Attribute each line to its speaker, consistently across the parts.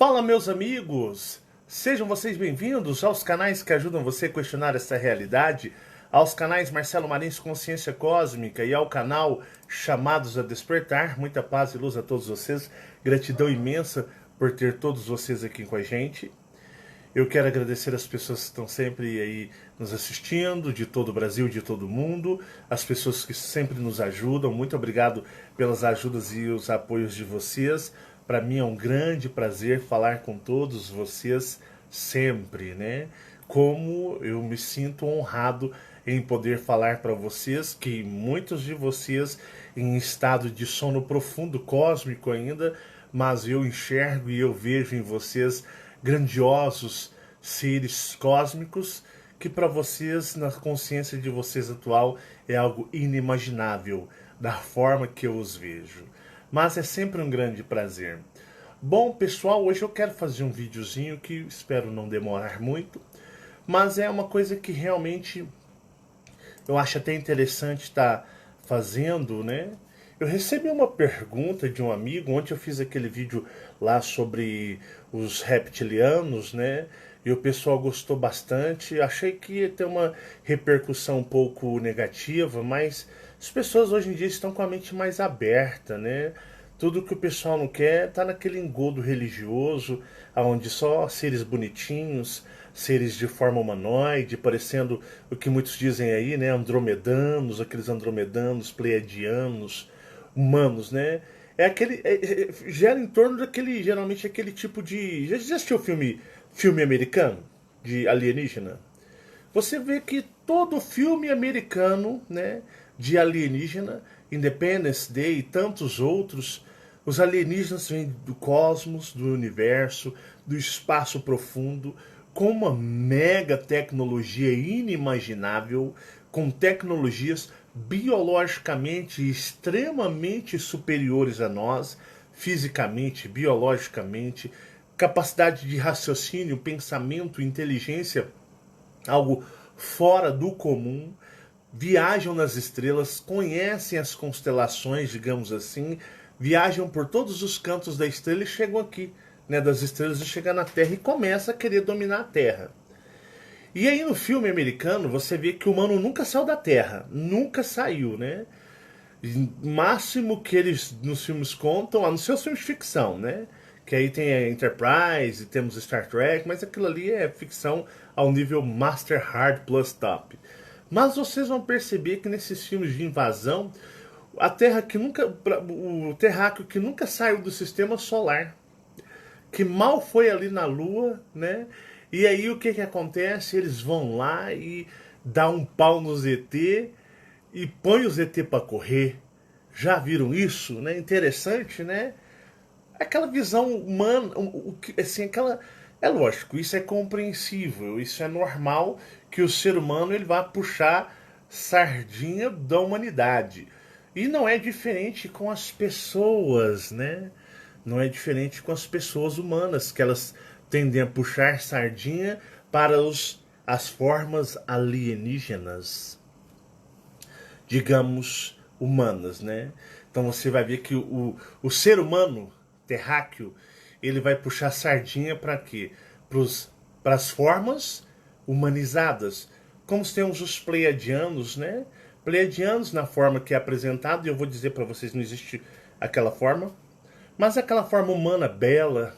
Speaker 1: Fala, meus amigos! Sejam vocês bem-vindos aos canais que ajudam você a questionar essa realidade, aos canais Marcelo Marins Consciência Cósmica e ao canal Chamados a Despertar. Muita paz e luz a todos vocês. Gratidão imensa por ter todos vocês aqui com a gente. Eu quero agradecer as pessoas que estão sempre aí nos assistindo, de todo o Brasil, de todo o mundo, as pessoas que sempre nos ajudam. Muito obrigado pelas ajudas e os apoios de vocês. Para mim é um grande prazer falar com todos vocês sempre, né? Como eu me sinto honrado em poder falar para vocês que muitos de vocês em estado de sono profundo cósmico ainda, mas eu enxergo e eu vejo em vocês grandiosos seres cósmicos que para vocês, na consciência de vocês atual, é algo inimaginável da forma que eu os vejo. Mas é sempre um grande prazer. Bom, pessoal, hoje eu quero fazer um videozinho que espero não demorar muito, mas é uma coisa que realmente eu acho até interessante estar fazendo, né? Eu recebi uma pergunta de um amigo, ontem eu fiz aquele vídeo lá sobre os reptilianos, né? E o pessoal gostou bastante. Achei que ia ter uma repercussão um pouco negativa, mas as pessoas hoje em dia estão com a mente mais aberta, né? Tudo que o pessoal não quer tá naquele engodo religioso, onde só seres bonitinhos, seres de forma humanoide, parecendo o que muitos dizem aí, né? Andromedanos, aqueles andromedanos, pleiadianos, humanos, né? É aquele. Gera em torno daquele. Geralmente aquele tipo de. Já assistiu filme americano? De alienígena? Você vê que todo filme americano, né? De alienígena, Independence Day e tantos outros, os alienígenas vêm do cosmos, do universo, do espaço profundo, com uma mega tecnologia inimaginável, com tecnologias biologicamente extremamente superiores a nós, fisicamente, biologicamente, capacidade de raciocínio, pensamento, inteligência, algo fora do comum, viajam nas estrelas, conhecem as constelações, digamos assim, viajam por todos os cantos da estrela e chegam aqui, né, das estrelas e chegam na Terra e começa a querer dominar a Terra. E aí no filme americano você vê que o humano nunca saiu da Terra, nunca saiu, né? O máximo que eles nos filmes contam, nos seus filmes de ficção, né? Que aí tem a Enterprise, temos Star Trek, mas aquilo ali é ficção ao nível Master Hard Plus Top. Mas vocês vão perceber que nesses filmes de invasão, a Terra que nunca, o terráqueo que nunca saiu do sistema solar, que mal foi ali na Lua, né? E aí o que acontece? Eles vão lá e dá um pau no ZT e põe o ZT para correr. Já viram isso, né? Interessante, né? Aquela visão humana, assim, aquela é lógico, isso é compreensível, isso é normal que o ser humano ele vá puxar sardinha da humanidade. E não é diferente com as pessoas, né? Não é diferente com as pessoas humanas, que elas tendem a puxar sardinha para as formas alienígenas, digamos, humanas, né? Então você vai ver que o ser humano terráqueo, ele vai puxar sardinha para quê? Para as formas humanizadas. Como temos os pleiadianos, né? Pleiadianos na forma que é apresentado, e eu vou dizer para vocês, não existe aquela forma, mas aquela forma humana bela,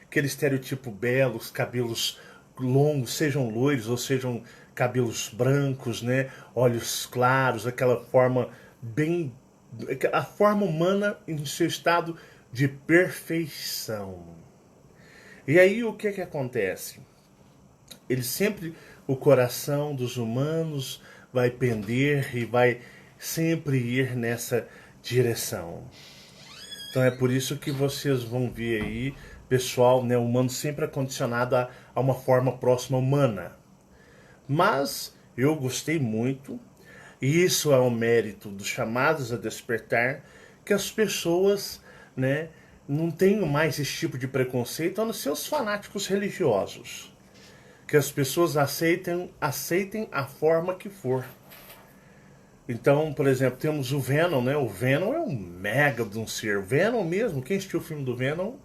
Speaker 1: aquele estereotipo belo, os cabelos longos, sejam loiros ou sejam cabelos brancos, né? Olhos claros, aquela forma bem, a forma humana em seu estado de perfeição. E aí o que acontece? Ele sempre, o coração dos humanos vai pender e vai sempre ir nessa direção. Então é por isso que vocês vão ver aí, pessoal, né, o humano sempre é condicionado a uma forma próxima humana. Mas eu gostei muito, e isso é um mérito dos chamados a despertar, que as pessoas, né, não tenham mais esse tipo de preconceito nos seus fanáticos religiosos. Que as pessoas aceitem a forma que for. Então, por exemplo, temos o Venom, né? O Venom é um mega de um ser. Venom mesmo, quem assistiu o filme do Venom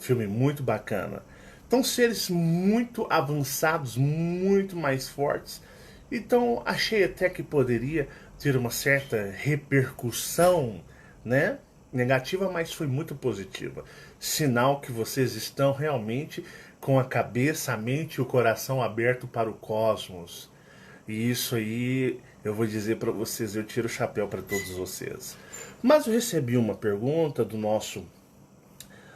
Speaker 1: Filme muito bacana. Então, seres muito avançados, muito mais fortes. Então, achei até que poderia ter uma certa repercussão, né? Negativa, mas foi muito positiva. Sinal que vocês estão realmente com a cabeça, a mente e o coração aberto para o cosmos. E isso aí, eu vou dizer para vocês, eu tiro o chapéu para todos vocês. Mas eu recebi uma pergunta do nosso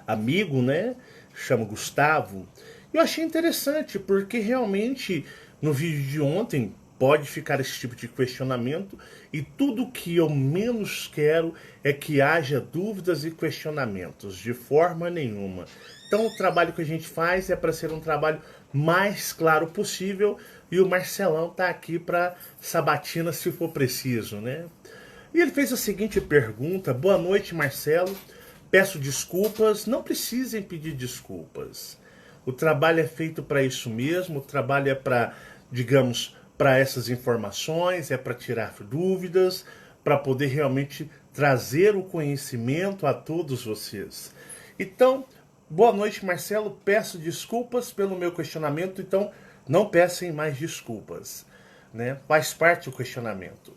Speaker 1: amigo, né? Chama Gustavo. Eu achei interessante, porque realmente no vídeo de ontem pode ficar esse tipo de questionamento e tudo que eu menos quero é que haja dúvidas e questionamentos, de forma nenhuma. Então o trabalho que a gente faz é para ser um trabalho mais claro possível e o Marcelão tá aqui para sabatina se for preciso, né? E ele fez a seguinte pergunta: boa noite, Marcelo. Peço desculpas, não precisem pedir desculpas. O trabalho é feito para isso mesmo, o trabalho é para, digamos, para essas informações, é para tirar dúvidas, para poder realmente trazer o conhecimento a todos vocês. Então, boa noite, Marcelo. Peço desculpas pelo meu questionamento, então não peçam mais desculpas, né? Faz parte do questionamento.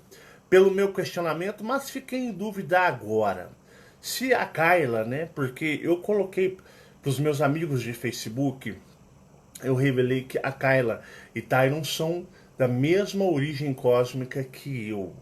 Speaker 1: Pelo meu questionamento, mas fiquei em dúvida agora. Se a Kayla, né? Porque eu coloquei para os meus amigos de Facebook, eu revelei que a Kayla e Tyron são da mesma origem cósmica que eu,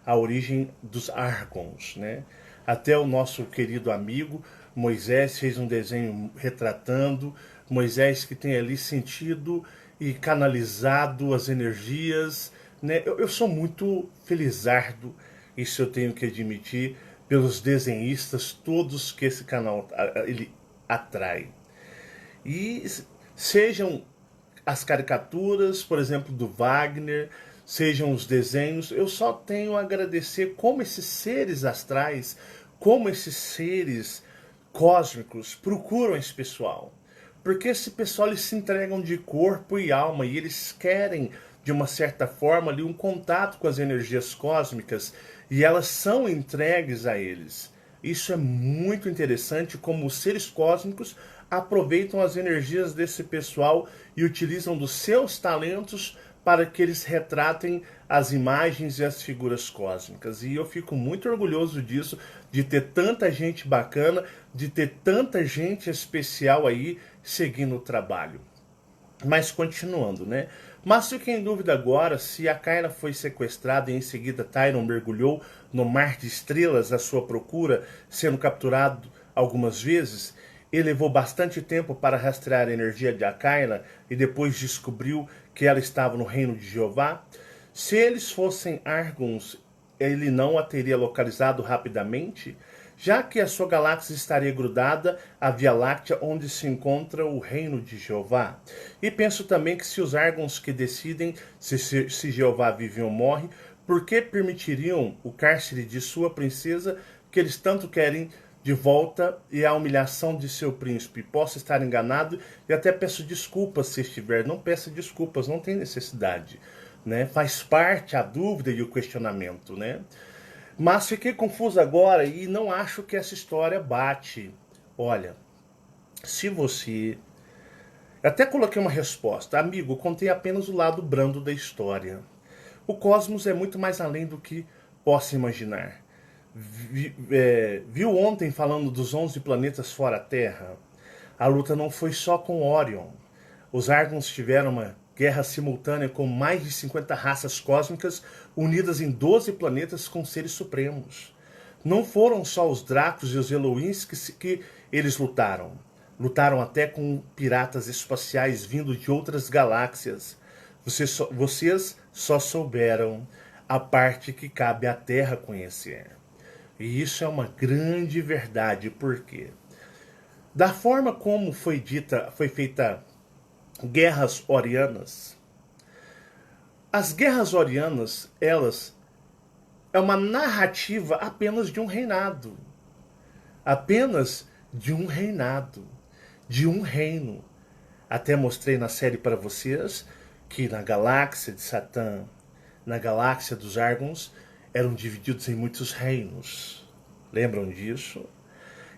Speaker 1: a origem dos Argons, né? Até o nosso querido amigo Moisés fez um desenho retratando Moisés, que tem ali sentido e canalizado as energias, né? Eu sou muito felizardo, isso eu tenho que admitir, pelos desenhistas todos que esse canal ele atrai. E sejam as caricaturas, por exemplo, do Wagner, sejam os desenhos, eu só tenho a agradecer como esses seres astrais, como esses seres cósmicos procuram esse pessoal. Porque esse pessoal, eles se entregam de corpo e alma e eles querem, de uma certa forma, ali, um contato com as energias cósmicas e elas são entregues a eles. Isso é muito interessante, como os seres cósmicos aproveitam as energias desse pessoal e utilizam dos seus talentos para que eles retratem as imagens e as figuras cósmicas. E eu fico muito orgulhoso disso, de ter tanta gente bacana, de ter tanta gente especial aí seguindo o trabalho. Mas continuando, né? Mas fiquei em dúvida agora se a Kayla foi sequestrada e em seguida Tyron mergulhou no mar de estrelas à sua procura, sendo capturado algumas vezes. Ele levou bastante tempo para rastrear a energia de Kayla e depois descobriu que ela estava no reino de Jeová. Se eles fossem Argons, ele não a teria localizado rapidamente, já que a sua galáxia estaria grudada à Via Láctea, onde se encontra o reino de Jeová. E penso também que se os Argons que decidem se Jeová vive ou morre, por que permitiriam o cárcere de sua princesa, que eles tanto querem de volta, e a humilhação de seu príncipe? Posso estar enganado e até peço desculpas se estiver. Não peça desculpas, não tem necessidade, né? Faz parte a dúvida e o questionamento, né? Mas fiquei confuso agora e não acho que essa história bate. Olha, se você... Até coloquei uma resposta. Amigo, contei apenas o lado brando da história. O cosmos é muito mais além do que possa imaginar. Viu ontem falando dos 11 planetas fora a Terra? A luta não foi só com Orion. Os Argons tiveram uma guerra simultânea com mais de 50 raças cósmicas unidas em 12 planetas com seres supremos. Não foram só os Dracos e os Eloins que eles lutaram. Lutaram até com piratas espaciais vindo de outras galáxias. Vocês só souberam a parte que cabe à Terra conhecer. E isso é uma grande verdade, porque da forma como foi feita guerras orianas, as guerras orianas, elas é uma narrativa apenas de um reinado. Apenas de um reinado, de um reino. Até mostrei na série para vocês que na galáxia de Satã, na galáxia dos Argons, eram divididos em muitos reinos. Lembram disso?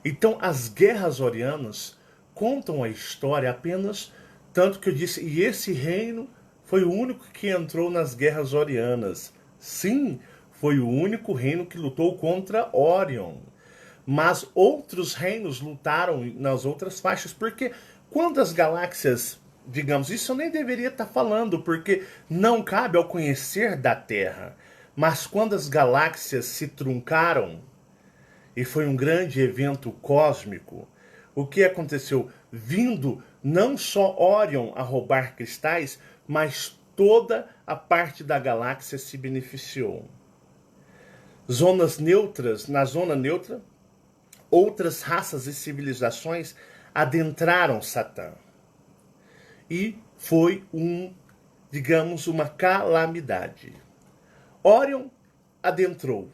Speaker 1: Então, as guerras orianas contam a história apenas tanto que eu disse, e esse reino foi o único que entrou nas guerras orianas. Sim, foi o único reino que lutou contra Orion. Mas outros reinos lutaram nas outras faixas, porque quando as galáxias, digamos, isso eu nem deveria estar falando, porque não cabe ao conhecer da Terra. Mas quando as galáxias se truncaram, e foi um grande evento cósmico, o que aconteceu? Vindo não só Orion a roubar cristais, mas toda a parte da galáxia se beneficiou. Zonas neutras, na zona neutra, outras raças e civilizações adentraram Satã. E foi digamos, uma calamidade. Orion adentrou.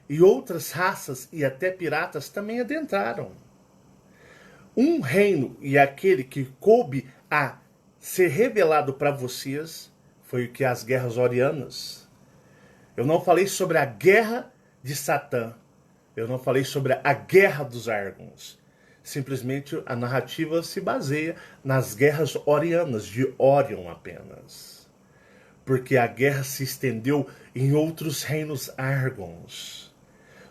Speaker 1: E outras raças e até piratas também adentraram. Um reino, e aquele que coube a ser revelado para vocês, foi o que as guerras orianas. Eu não falei sobre a guerra de Satã. Eu não falei sobre a guerra dos Argons. Simplesmente a narrativa se baseia nas guerras orianas, de Orion apenas. Porque a guerra se estendeu em outros reinos Argons.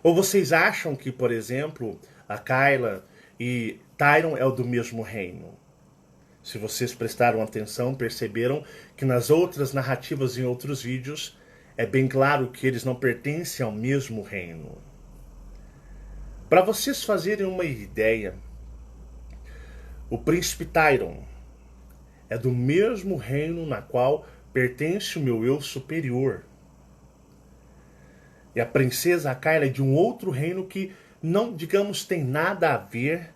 Speaker 1: Ou vocês acham que, por exemplo, a Kayla e Tyron é o do mesmo reino? Se vocês prestaram atenção, perceberam que nas outras narrativas em outros vídeos é bem claro que eles não pertencem ao mesmo reino. Para vocês fazerem uma ideia, o príncipe Tyron é do mesmo reino na qual pertence o meu eu superior. E a princesa Kayla é de um outro reino que não, digamos, tem nada a ver,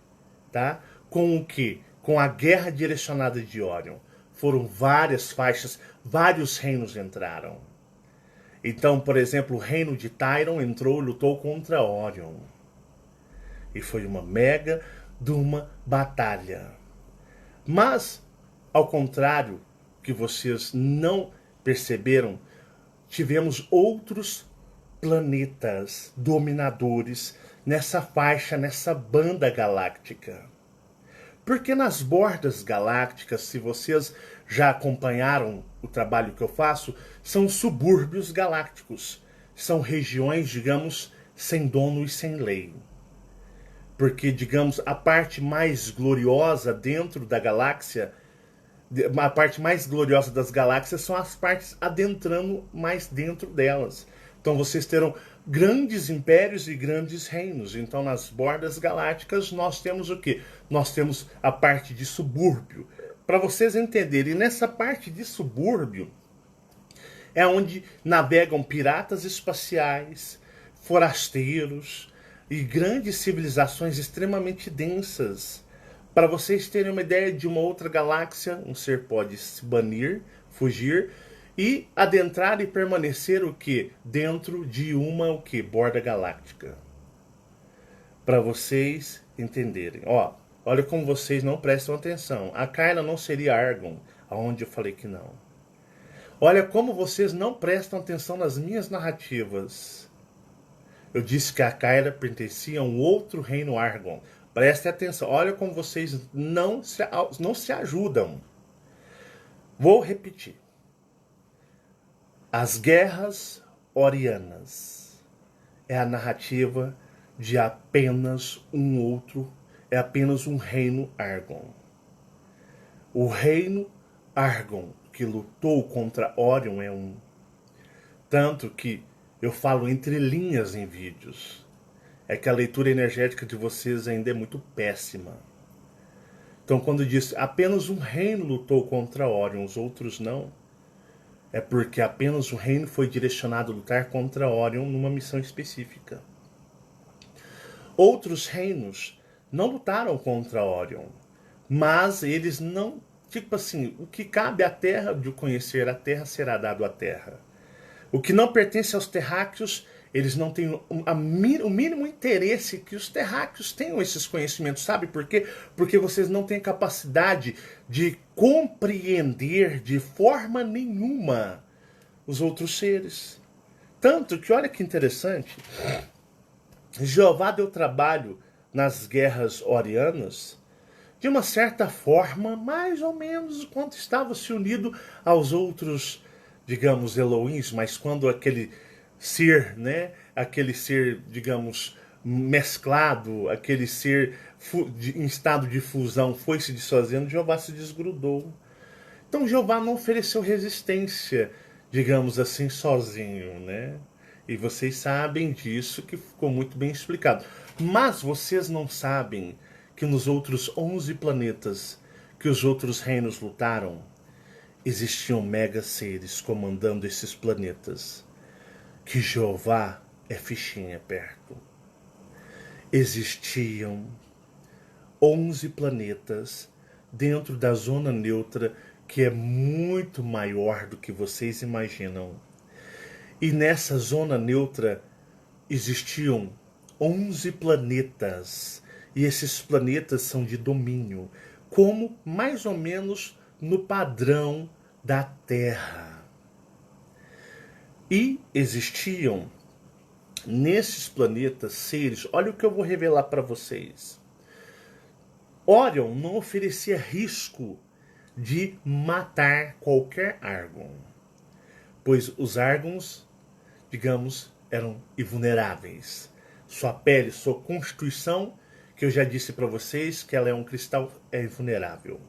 Speaker 1: tá, com o quê? Com a guerra direcionada de Orion. Foram várias faixas, vários reinos entraram. Então, por exemplo, o reino de Tyron entrou e lutou contra Orion. E foi uma mega de uma batalha. Mas, ao contrário que vocês não perceberam, tivemos outros planetas dominadores nessa faixa, nessa banda galáctica. Porque nas bordas galácticas, se vocês já acompanharam o trabalho que eu faço, são subúrbios galácticos. São regiões, digamos, sem dono e sem lei. Porque, digamos, a parte mais gloriosa dentro da galáxia, a parte mais gloriosa das galáxias são as partes adentrando mais dentro delas. Então vocês terão grandes impérios e grandes reinos. Então nas bordas galácticas nós temos o quê? Nós temos a parte de subúrbio. Para vocês entenderem, nessa parte de subúrbio é onde navegam piratas espaciais, forasteiros e grandes civilizações extremamente densas. Para vocês terem uma ideia de uma outra galáxia, um ser pode se banir, fugir, e adentrar e permanecer o que? Dentro de uma o que? Borda galáctica. Para vocês entenderem. Ó, olha como vocês não prestam atenção. A Kayla não seria Argon, aonde eu falei que não. Olha como vocês não prestam atenção nas minhas narrativas. Eu disse que a Kayla pertencia a um outro reino Argon. Prestem atenção. Olha como vocês não se ajudam. Vou repetir. As guerras orianas é a narrativa de apenas é apenas um reino Argon. O reino Argon que lutou contra Orion é um. Tanto que eu falo entre linhas em vídeos. É que a leitura energética de vocês ainda é muito péssima. Então quando diz apenas um reino lutou contra Orion, os outros não, é porque apenas o reino foi direcionado a lutar contra Orion numa missão específica. Outros reinos não lutaram contra Orion, mas eles não, tipo assim, o que cabe à Terra, de conhecer a Terra, será dado à Terra. O que não pertence aos terráqueos, eles não têm o mínimo interesse que os terráqueos tenham esses conhecimentos. Sabe por quê? Porque vocês não têm capacidade de compreender de forma nenhuma os outros seres. Tanto que, olha que interessante, Jeová deu trabalho nas guerras orianas de uma certa forma, mais ou menos, quando estava se unido aos outros, digamos, Elohims, mas quando aquele ser, né, aquele ser, digamos, mesclado, aquele ser em estado de fusão foi se desfazendo, Jeová se desgrudou. Então Jeová não ofereceu resistência, digamos assim, sozinho, né? E vocês sabem disso, que ficou muito bem explicado. Mas vocês não sabem que nos outros 11 planetas que os outros reinos lutaram, existiam mega seres comandando esses planetas. Que Jeová é fichinha perto. Existiam 11 planetas dentro da zona neutra, que é muito maior do que vocês imaginam. E nessa zona neutra existiam 11 planetas. E esses planetas são de domínio, como mais ou menos no padrão da Terra. E existiam nesses planetas seres, olha o que eu vou revelar para vocês. Orion não oferecia risco de matar qualquer Argon, pois os Argons, digamos, eram invulneráveis. Sua pele, sua constituição, que eu já disse para vocês que ela é um cristal, é invulnerável.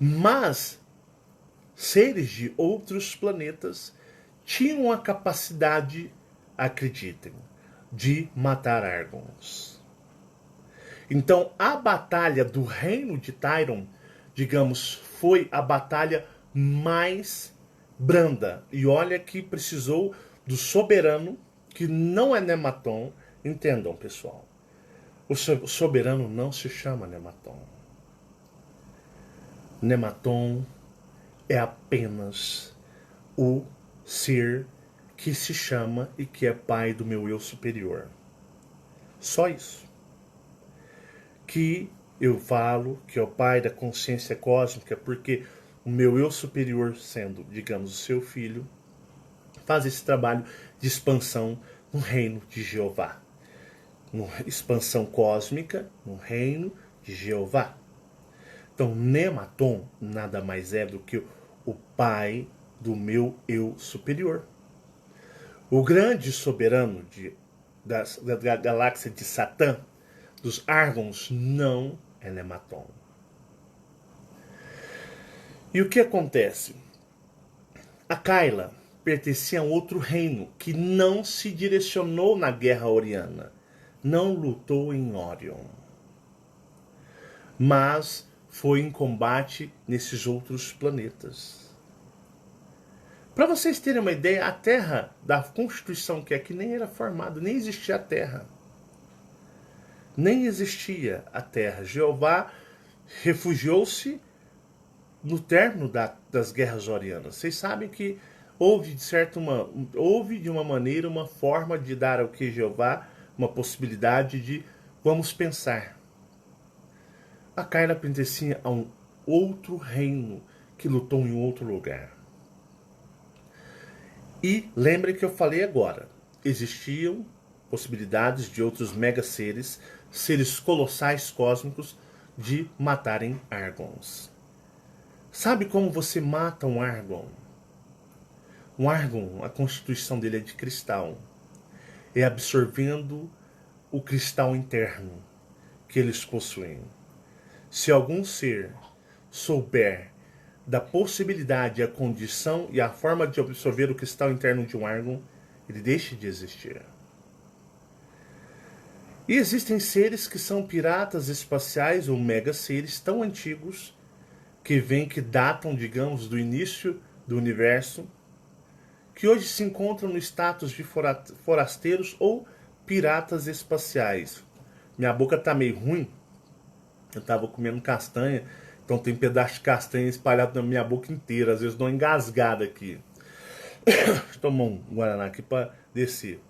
Speaker 1: Mas seres de outros planetas tinham a capacidade, acreditem, de matar Argons. Então, a batalha do reino de Tyron, digamos, foi a batalha mais branda. E olha que precisou do soberano, que não é Nematon. Entendam, pessoal. O soberano não se chama Nematon. Nematon é apenas o ser que se chama e que é pai do meu eu superior. Só isso. Que eu falo que é o pai da consciência cósmica, porque o meu eu superior, sendo, digamos, o seu filho, faz esse trabalho de expansão no reino de Jeová. Expansão cósmica no reino de Jeová. Então, Nematon nada mais é do que o pai do meu eu superior. O grande soberano da galáxia de Satã, dos Argons, não é Nematon. E o que acontece? A Kyla pertencia a outro reino que não se direcionou na guerra oriana, não lutou em Orion, mas foi em combate nesses outros planetas. Para vocês terem uma ideia, a Terra, da Constituição que aqui nem era formada, nem existia a Terra. Nem existia a Terra. Jeová refugiou-se no término das guerras orianas. Vocês sabem que houve de uma maneira uma forma de dar ao que Jeová uma possibilidade de vamos pensar. A Kyla pertencia a um outro reino que lutou em outro lugar. E lembrem que eu falei agora, existiam possibilidades de outros mega seres, seres colossais cósmicos, de matarem Argons. Sabe como você mata um Argon? Um Argon, a constituição dele é de cristal. É absorvendo o cristal interno que eles possuem. Se algum ser souber da possibilidade, a condição e a forma de absorver o cristal interno de um Argon, ele deixa de existir. E existem seres que são piratas espaciais ou mega seres tão antigos que datam, digamos, do início do universo, que hoje se encontram no status de forasteiros ou piratas espaciais. Minha boca tá meio ruim, eu tava comendo castanha, então tem pedaço de castanha espalhado na minha boca inteira, às vezes dou uma engasgada aqui. Deixa eu tomar um guaraná aqui para descer.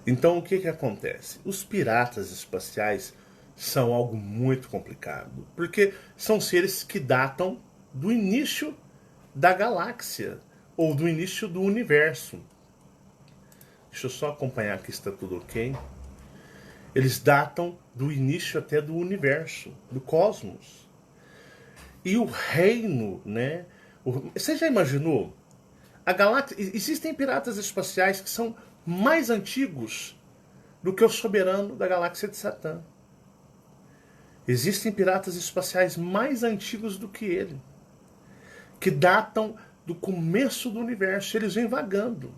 Speaker 1: Então o que acontece? Os piratas espaciais são algo muito complicado, porque são seres que datam do início da galáxia ou do início do universo. deixa eu só acompanhar aqui se está tudo ok. Eles datam do início até do universo, do cosmos. E o reino, né? Você já imaginou? A galáxia, existem piratas espaciais que são mais antigos do que o soberano da galáxia de Satã. Existem piratas espaciais mais antigos do que ele, que datam do começo do universo. Eles vêm vagando,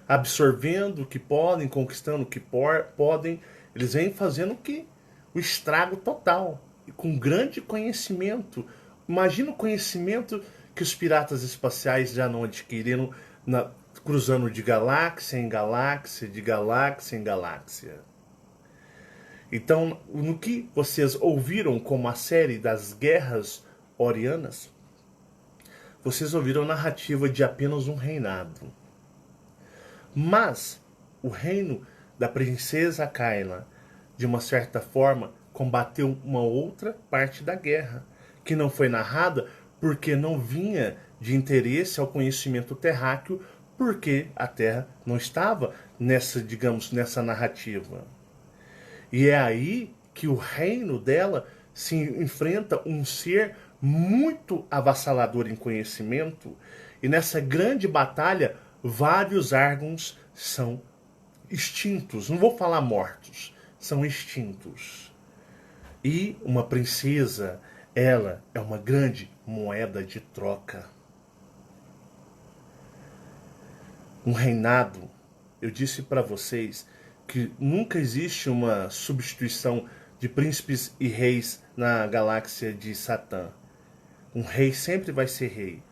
Speaker 1: absorvendo o que podem, conquistando o que podem. Eles vêm fazendo o estrago total, e com grande conhecimento. Imagina o conhecimento que os piratas espaciais já não adquiriram cruzando de galáxia em galáxia, de galáxia em galáxia. Então, no que vocês ouviram como a série das Guerras Orianas, vocês ouviram a narrativa de apenas um reinado. Mas o reino da princesa Kayla, de uma certa forma, combateu uma outra parte da guerra, que não foi narrada porque não vinha de interesse ao conhecimento terráqueo, porque a Terra não estava nessa narrativa. E é aí que o reino dela se enfrenta um ser muito avassalador em conhecimento, e nessa grande batalha vários Argons são extintos. Não vou falar mortos, são extintos. E uma princesa, ela é uma grande moeda de troca. Um reinado, eu disse para vocês que nunca existe uma substituição de príncipes e reis na galáxia de Satã. Um rei sempre vai ser rei.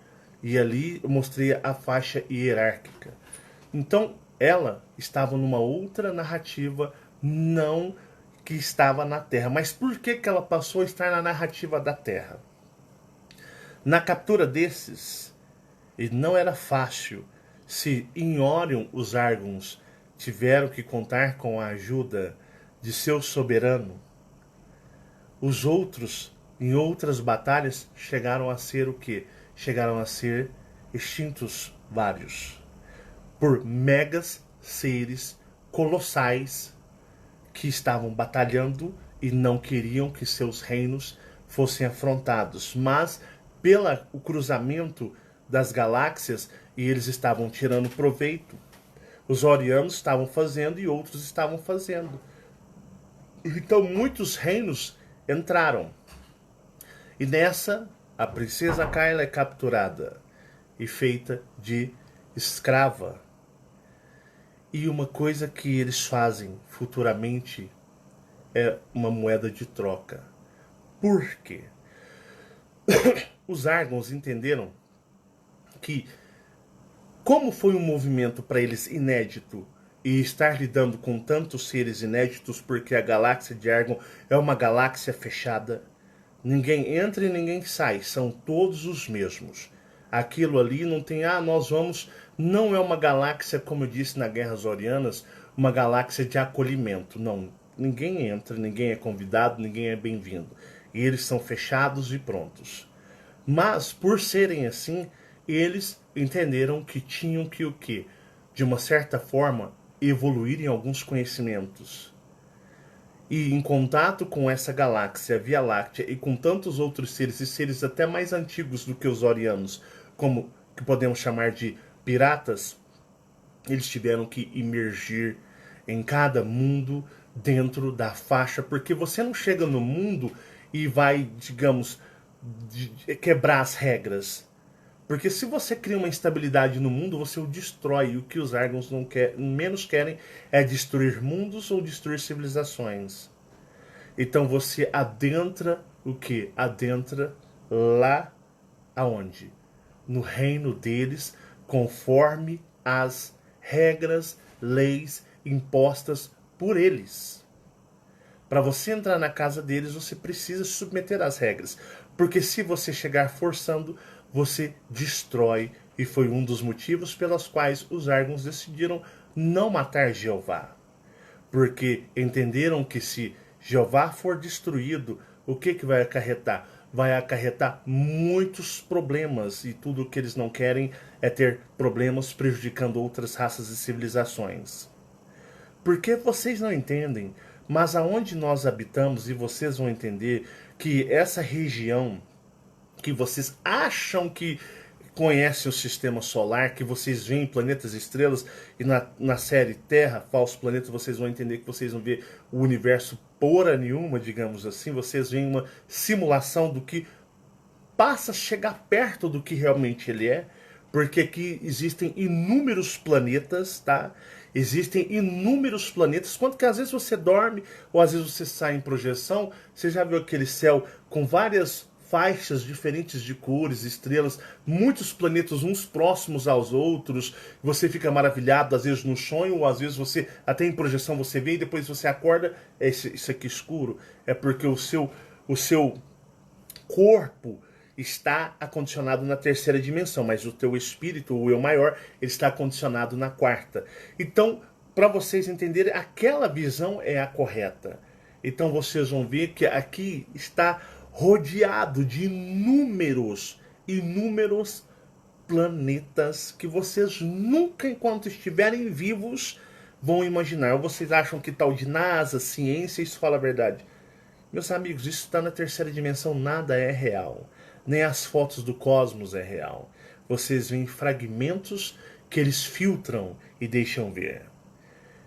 Speaker 1: E ali eu mostrei a faixa hierárquica. Então, ela estava numa outra narrativa, não que estava na Terra. Mas por que ela passou a estar na narrativa da Terra? Na captura desses, e não era fácil. Se em Orion os Argons tiveram que contar com a ajuda de seu soberano, os outros, em outras batalhas, chegaram a ser o quê? Chegaram a ser extintos vários. Por megas seres colossais que estavam batalhando e não queriam que seus reinos fossem afrontados. Mas, pelo cruzamento das galáxias, e eles estavam tirando proveito, os Orianos estavam fazendo e outros estavam fazendo. Então muitos reinos entraram. E nessa, a princesa Kayla é capturada e feita de escrava. E uma coisa que eles fazem futuramente é uma moeda de troca. Por quê? Os Argons entenderam que, como foi um movimento para eles inédito, e estar lidando com tantos seres inéditos, porque a galáxia de Argon é uma galáxia fechada, ninguém entra e ninguém sai, são todos os mesmos. Aquilo ali não tem, nós vamos... Não é uma galáxia, como eu disse na Guerras Orianas, uma galáxia de acolhimento. Não, ninguém entra, ninguém é convidado, ninguém é bem-vindo. E eles são fechados e prontos. Mas, por serem assim, eles entenderam que tinham que o quê? De uma certa forma, evoluir em alguns conhecimentos. E em contato com essa galáxia, Via Láctea, e com tantos outros seres, e seres até mais antigos do que os Orianos, como que podemos chamar de piratas, eles tiveram que imergir em cada mundo dentro da faixa, porque você não chega no mundo e vai, digamos, quebrar as regras. Porque se você cria uma instabilidade no mundo, você o destrói. E o que os Argons menos querem é destruir mundos ou destruir civilizações. Então você adentra o que? Adentra lá aonde? No reino deles, conforme as regras, leis impostas por eles. Para você entrar na casa deles, você precisa se submeter às regras. Porque se você chegar forçando, você destrói. E foi um dos motivos pelos quais os Argons decidiram não matar Jeová. Porque entenderam que se Jeová for destruído, o que vai acarretar? vai acarretar muitos problemas, e tudo o que eles não querem é ter problemas prejudicando outras raças e civilizações. Porque vocês não entendem, mas aonde nós habitamos, e vocês vão entender que essa região que vocês acham que conhecem o sistema solar, que vocês veem planetas e estrelas, e na série Terra, Falso Planeta, vocês vão entender que vocês vão ver o universo porra nenhuma, digamos assim, vocês veem uma simulação do que passa a chegar perto do que realmente ele é, porque aqui existem inúmeros planetas, tá? Existem inúmeros planetas. Quanto que às vezes você dorme, ou às vezes você sai em projeção, você já viu aquele céu com várias faixas diferentes de cores, estrelas, muitos planetas uns próximos aos outros, você fica maravilhado, às vezes no sonho, ou às vezes você, até em projeção você vê, e depois você acorda, isso aqui escuro, é porque o seu corpo está acondicionado na terceira dimensão, mas o teu espírito, o eu maior, ele está acondicionado na quarta. Então, para vocês entenderem, aquela visão é a correta. Então vocês vão ver que aqui está rodeado de inúmeros planetas que vocês nunca, enquanto estiverem vivos, vão imaginar. Ou vocês acham que tal de NASA, ciência, isso fala a verdade? Meus amigos, isso está na terceira dimensão, nada é real. Nem as fotos do cosmos é real. Vocês veem fragmentos que eles filtram e deixam ver.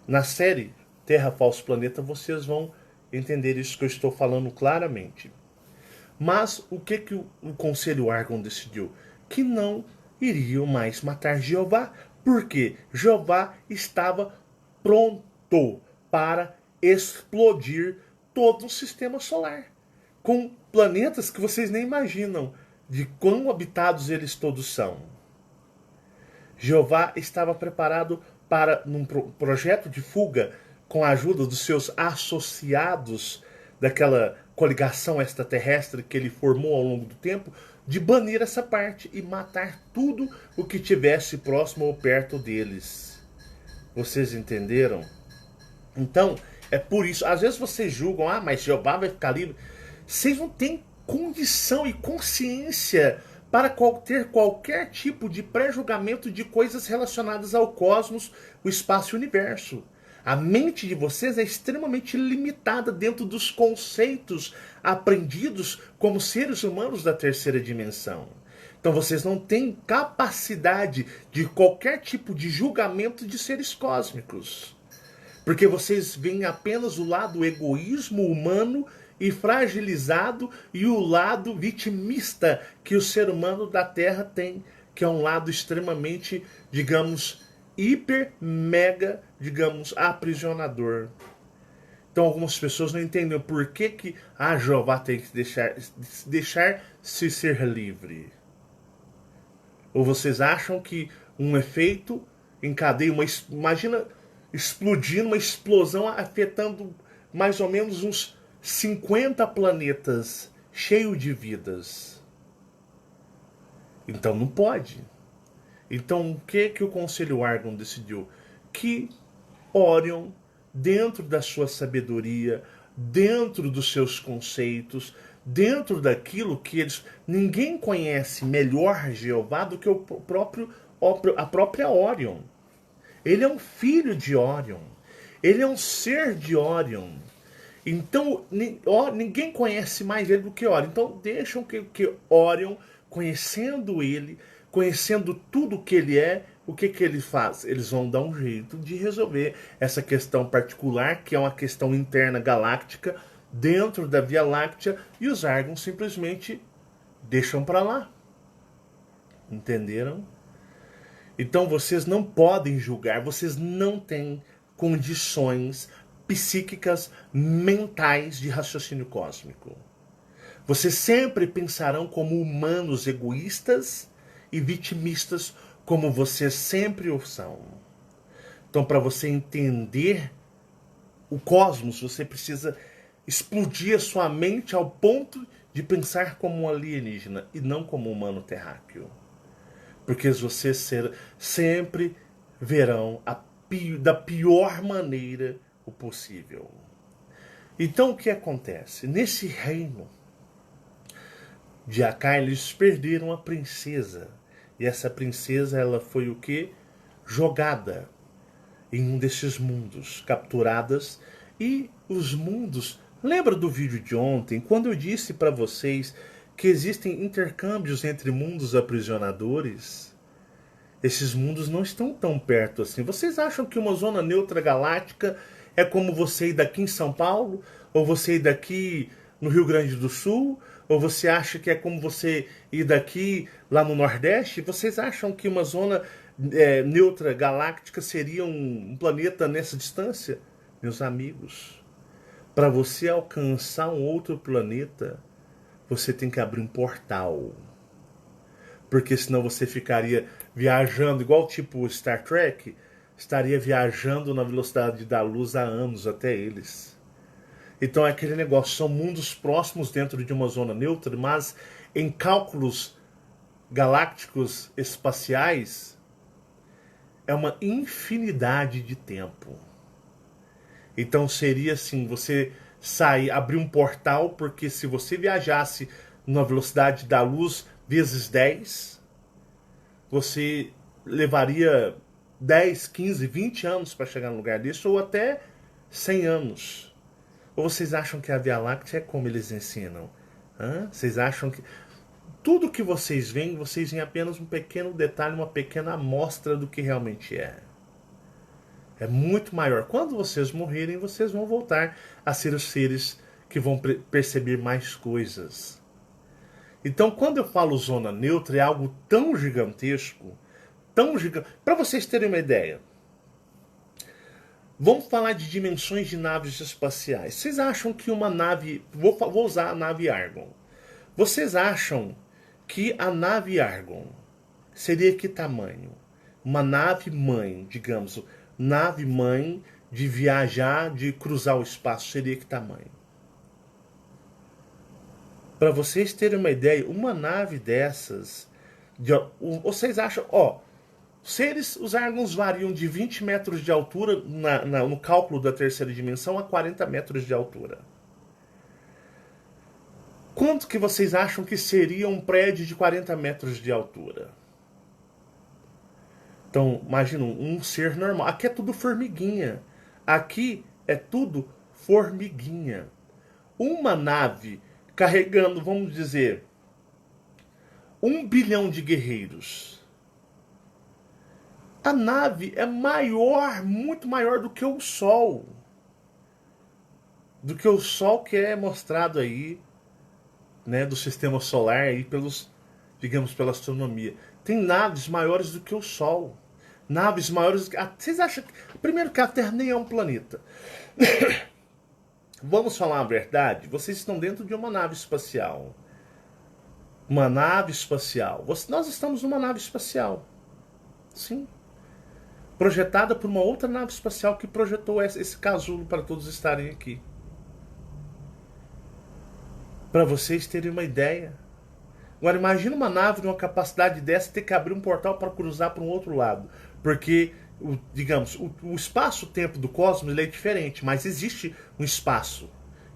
Speaker 1: Na série Terra, Falso Planeta, vocês vão entender isso que eu estou falando claramente. Mas o que o Conselho Argon decidiu? Que não iriam mais matar Jeová, porque Jeová estava pronto para explodir todo o sistema solar, com planetas que vocês nem imaginam de quão habitados eles todos são. Jeová estava preparado para, num projeto de fuga, com a ajuda dos seus associados daquela coligação extraterrestre que ele formou ao longo do tempo, de banir essa parte e matar tudo o que tivesse próximo ou perto deles. Vocês entenderam? Então, é por isso, às vezes vocês julgam, mas Jeová vai ficar livre. Vocês não têm condição e consciência para ter qualquer tipo de pré-julgamento de coisas relacionadas ao cosmos, o espaço e o universo. A mente de vocês é extremamente limitada dentro dos conceitos aprendidos como seres humanos da terceira dimensão. Então vocês não têm capacidade de qualquer tipo de julgamento de seres cósmicos. Porque vocês veem apenas o lado egoísmo humano e fragilizado e o lado vitimista que o ser humano da Terra tem, que é um lado extremamente, digamos, hiper, mega, digamos, aprisionador. Então algumas pessoas não entendem por que Jeová tem que deixar-se ser livre. Ou vocês acham que um efeito encadeia imagina explodindo, uma explosão afetando mais ou menos uns 50 planetas cheios de vidas. Então não pode. Então o que o Conselho Argon decidiu? Que Orion, dentro da sua sabedoria, dentro dos seus conceitos, dentro daquilo que eles... Ninguém conhece melhor Jeová do que a própria Orion. Ele é um filho de Orion. Ele é um ser de Orion. Então, ninguém conhece mais ele do que Orion. Então, deixam que Orion, conhecendo ele, conhecendo tudo que ele é, o que ele faz? Eles vão dar um jeito de resolver essa questão particular, que é uma questão interna galáctica, dentro da Via Láctea, e os Argons simplesmente deixam para lá. Entenderam? Então vocês não podem julgar, vocês não têm condições psíquicas, mentais de raciocínio cósmico. Vocês sempre pensarão como humanos egoístas e vitimistas, como vocês sempre o são. Então, para você entender o cosmos, você precisa explodir a sua mente ao ponto de pensar como um alienígena e não como um humano terráqueo. Porque vocês sempre verão da pior maneira o possível. Então o que acontece? Nesse reino, de Akai, eles perderam a princesa. E essa princesa, ela foi o quê? Jogada em um desses mundos, capturadas. E os mundos... Lembra do vídeo de ontem, quando eu disse para vocês que existem intercâmbios entre mundos aprisionadores? Esses mundos não estão tão perto assim. Vocês acham que uma zona neutra galáctica é como você ir daqui em São Paulo? Ou você ir daqui no Rio Grande do Sul? Ou você acha que é como você ir daqui lá no Nordeste? Vocês acham que uma zona neutra galáctica seria um planeta nessa distância? Meus amigos, para você alcançar um outro planeta, você tem que abrir um portal. Porque senão você ficaria viajando, igual tipo Star Trek, estaria viajando na velocidade da luz há anos até eles. Então é aquele negócio, são mundos próximos dentro de uma zona neutra, mas em cálculos galácticos espaciais é uma infinidade de tempo. Então seria assim, você sair, abrir um portal, porque se você viajasse na velocidade da luz vezes 10, você levaria 10, 15, 20 anos para chegar no lugar desse, ou até 100 anos. Ou vocês acham que a Via Láctea é como eles ensinam? Vocês acham que tudo que vocês veem apenas um pequeno detalhe, uma pequena amostra do que realmente é? É muito maior. Quando vocês morrerem, vocês vão voltar a ser os seres que vão perceber mais coisas. Então, quando eu falo zona neutra, é algo tão gigantesco, tão gigante. Para vocês terem uma ideia, vamos falar de dimensões de naves espaciais. Vocês acham que uma nave... Vou usar a nave Argon. Vocês acham que a nave Argon seria que tamanho? Uma nave mãe, digamos, nave mãe de viajar, de cruzar o espaço, seria que tamanho? Para vocês terem uma ideia, uma nave dessas, vocês acham, os Argons variam de 20 metros de altura no cálculo da terceira dimensão a 40 metros de altura. Quanto que vocês acham que seria um prédio de 40 metros de altura? Então, imagina um ser normal. Aqui é tudo formiguinha. Aqui é tudo formiguinha. Uma nave carregando, vamos dizer, 1 bilhão de guerreiros. A nave é maior, muito maior do que o Sol. Do que o Sol que é mostrado aí, né, do sistema solar aí pela astronomia. Tem naves maiores do que o Sol. Naves maiores do que... Vocês acham que... Primeiro que a Terra nem é um planeta. Vamos falar a verdade? Vocês estão dentro de uma nave espacial. Uma nave espacial. Nós estamos numa nave espacial. Sim. Projetada por uma outra nave espacial que projetou esse casulo para todos estarem aqui. Para vocês terem uma ideia. Agora imagina uma nave de uma capacidade dessa ter que abrir um portal para cruzar para um outro lado. Porque, digamos, o espaço-tempo do cosmos ele é diferente, mas existe um espaço.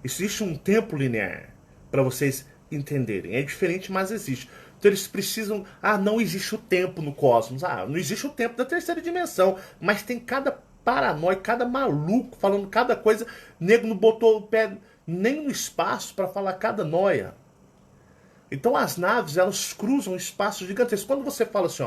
Speaker 1: Existe um tempo linear, para vocês entenderem. É diferente, mas existe. Então eles precisam... não existe o tempo no cosmos. Não existe o tempo da terceira dimensão. Mas tem cada paranoico, cada maluco falando cada coisa. Nego não botou o pé nem no espaço para falar cada noia. Então as naves, elas cruzam espaços gigantescos. Quando você fala assim,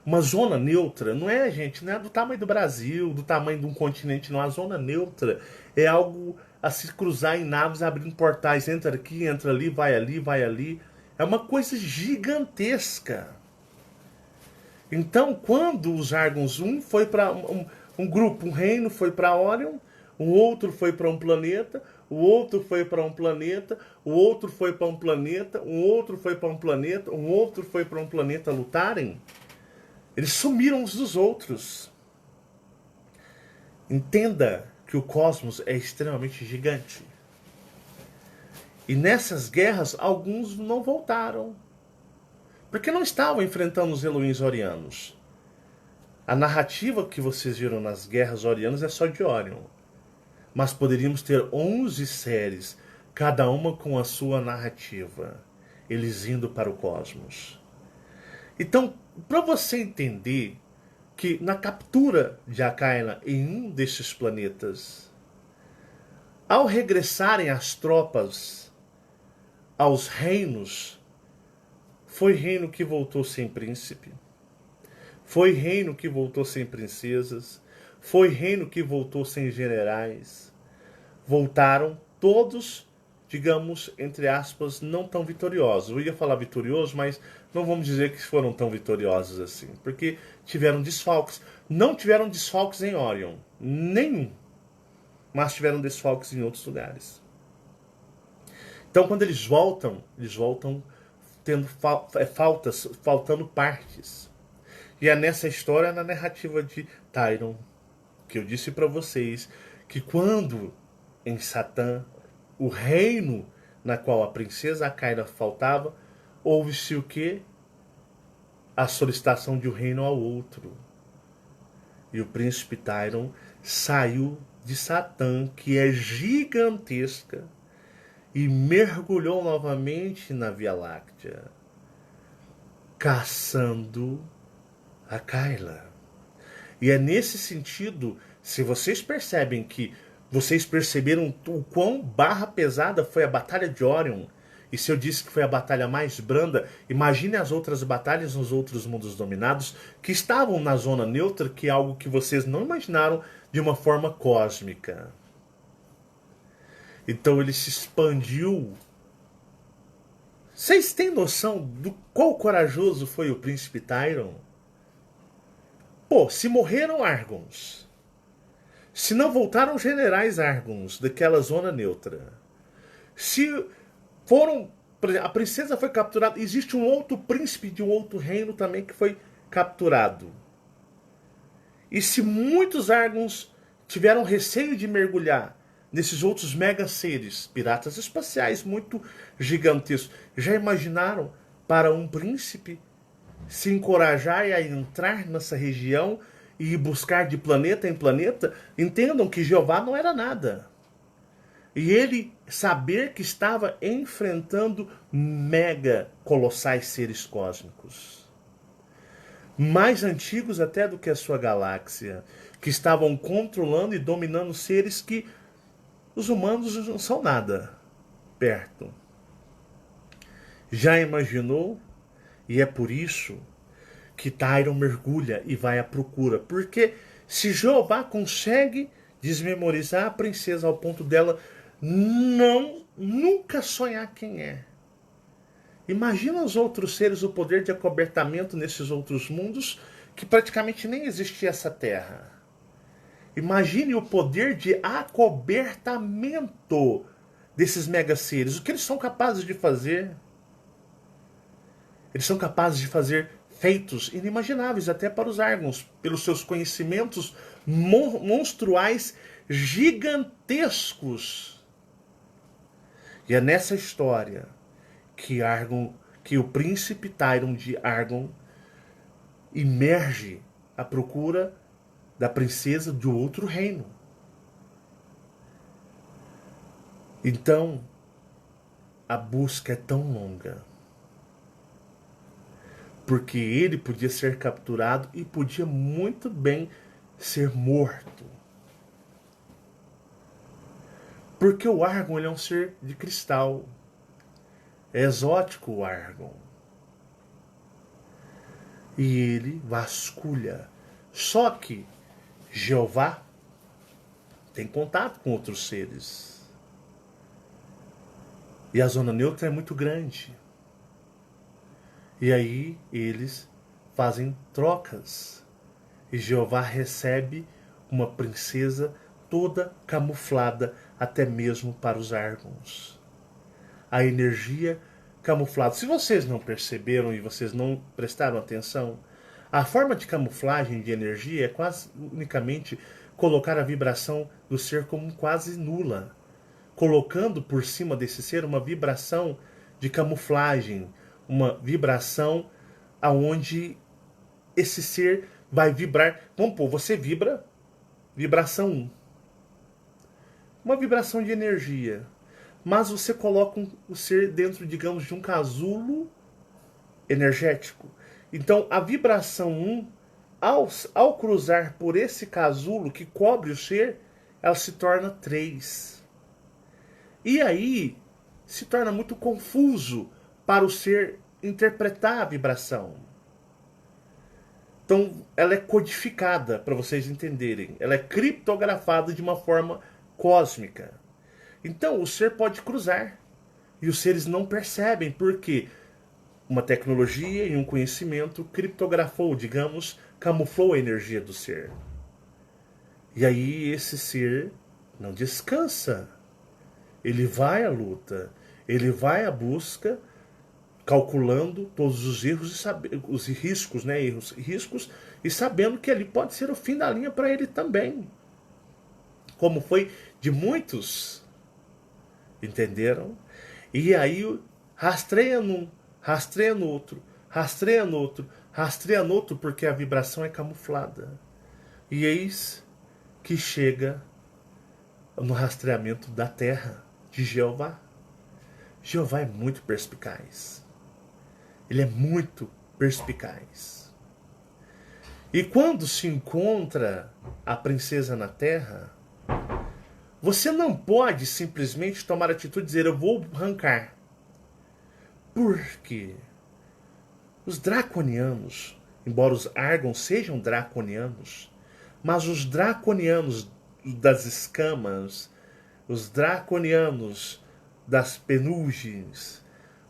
Speaker 1: uma zona neutra, não é, gente, não é do tamanho do Brasil, do tamanho de um continente, não. A zona neutra é algo a se cruzar em naves, abrindo portais, entra aqui, entra ali, vai ali, vai ali. É uma coisa gigantesca. Então, quando os Argons, um foi para um grupo, um reino foi para Orion, um outro foi para um planeta, o outro foi para um planeta, o outro foi para um planeta, um outro foi para um planeta, um outro foi para um planeta lutarem, eles sumiram uns dos outros. Entenda que o cosmos é extremamente gigante. E nessas guerras, alguns não voltaram. Porque não estavam enfrentando os Elohims orianos. A narrativa que vocês viram nas guerras orianas é só de Orion. Mas poderíamos ter 11 séries, cada uma com a sua narrativa. eles indo para o cosmos. Então, para você entender que na captura de Akaila em um desses planetas, ao regressarem as tropas aos reinos, foi reino que voltou sem príncipe, foi reino que voltou sem princesas, foi reino que voltou sem generais. Voltaram todos, digamos, entre aspas, não tão vitoriosos. Eu ia falar vitorioso, mas não vamos dizer que foram tão vitoriosos assim, porque tiveram desfalques. Não tiveram desfalques em Orion, nenhum, mas tiveram desfalques em outros lugares. Então, quando eles voltam tendo faltando partes. E é nessa história, na narrativa de Tyron, que eu disse para vocês, que quando em Satã, o reino na qual a princesa Akaila faltava, houve-se o quê? A solicitação de um reino ao outro. E o príncipe Tyron saiu de Satã, que é gigantesca, e mergulhou novamente na Via Láctea, caçando Akaila. E é nesse sentido, se vocês percebem que vocês perceberam o quão barra pesada foi a Batalha de Orion, e se eu disse que foi a batalha mais branda, imagine as outras batalhas nos outros mundos dominados que estavam na zona neutra, que é algo que vocês não imaginaram de uma forma cósmica. Então ele se expandiu. Vocês têm noção do quão corajoso foi o príncipe Tyron? Pô, se morreram Argons, se não voltaram generais Argons daquela zona neutra, se foram... A princesa foi capturada, existe um outro príncipe de um outro reino também que foi capturado. E se muitos Argons tiveram receio de mergulhar nesses outros mega seres, piratas espaciais muito gigantescos, já imaginaram para um príncipe se encorajar a entrar nessa região e buscar de planeta em planeta? Entendam que Jeová não era nada. E ele saber que estava enfrentando mega colossais seres cósmicos, mais antigos até do que a sua galáxia, que estavam controlando e dominando seres que os humanos não são nada perto. Já imaginou? E é por isso que Tyron mergulha e vai à procura. Porque se Jeová consegue desmemorizar a princesa ao ponto dela nunca sonhar quem é. Imagina os outros seres, o poder de acobertamento nesses outros mundos, que praticamente nem existia essa terra. Imagine o poder de acobertamento desses mega seres. O que eles são capazes de fazer? Eles são capazes de fazer feitos inimagináveis até para os Argons, pelos seus conhecimentos monstruais gigantescos. E é nessa história que o príncipe Tyron de Argon emerge à procura da princesa de outro reino. Então, a busca é tão longa, porque ele podia ser capturado e podia muito bem ser morto. Porque o Argon, ele é um ser de cristal. É exótico o Argon. E ele vasculha. Só que Jeová tem contato com outros seres. E a zona neutra é muito grande. E aí eles fazem trocas. E Jeová recebe uma princesa toda camuflada, até mesmo para os Argons. A energia camuflada. Se vocês não perceberam e vocês não prestaram atenção, a forma de camuflagem de energia é quase unicamente colocar a vibração do ser como quase nula, colocando por cima desse ser uma vibração de camuflagem, uma vibração aonde esse ser vai vibrar. Vamos pôr, você vibra, vibração 1. Uma vibração de energia. mas você coloca o ser dentro, digamos, de um casulo energético. Então, a vibração 1, ao cruzar por esse casulo que cobre o ser, ela se torna 3. E aí, se torna muito confuso para o ser interpretar a vibração. Então, ela é codificada, para vocês entenderem. Ela é criptografada de uma forma cósmica. Então, o ser pode cruzar. E os seres não percebem, porque uma tecnologia e um conhecimento criptografou, digamos, camuflou a energia do ser. E aí esse ser não descansa. Ele vai à luta, ele vai à busca, calculando todos os erros e os riscos, né? Riscos, e sabendo que ali pode ser o fim da linha para ele também. Como foi de muitos. Entenderam? E aí rastreia num, rastreia no outro, rastreia no outro, rastreia no outro, porque a vibração é camuflada. E eis que chega no rastreamento da terra de Jeová. Jeová é muito perspicaz. Ele é muito perspicaz. E quando se encontra a princesa na terra, você não pode simplesmente tomar a atitude e dizer, eu vou arrancar. Porque os draconianos, embora os Argons sejam draconianos, mas os draconianos das escamas, os draconianos das penugem,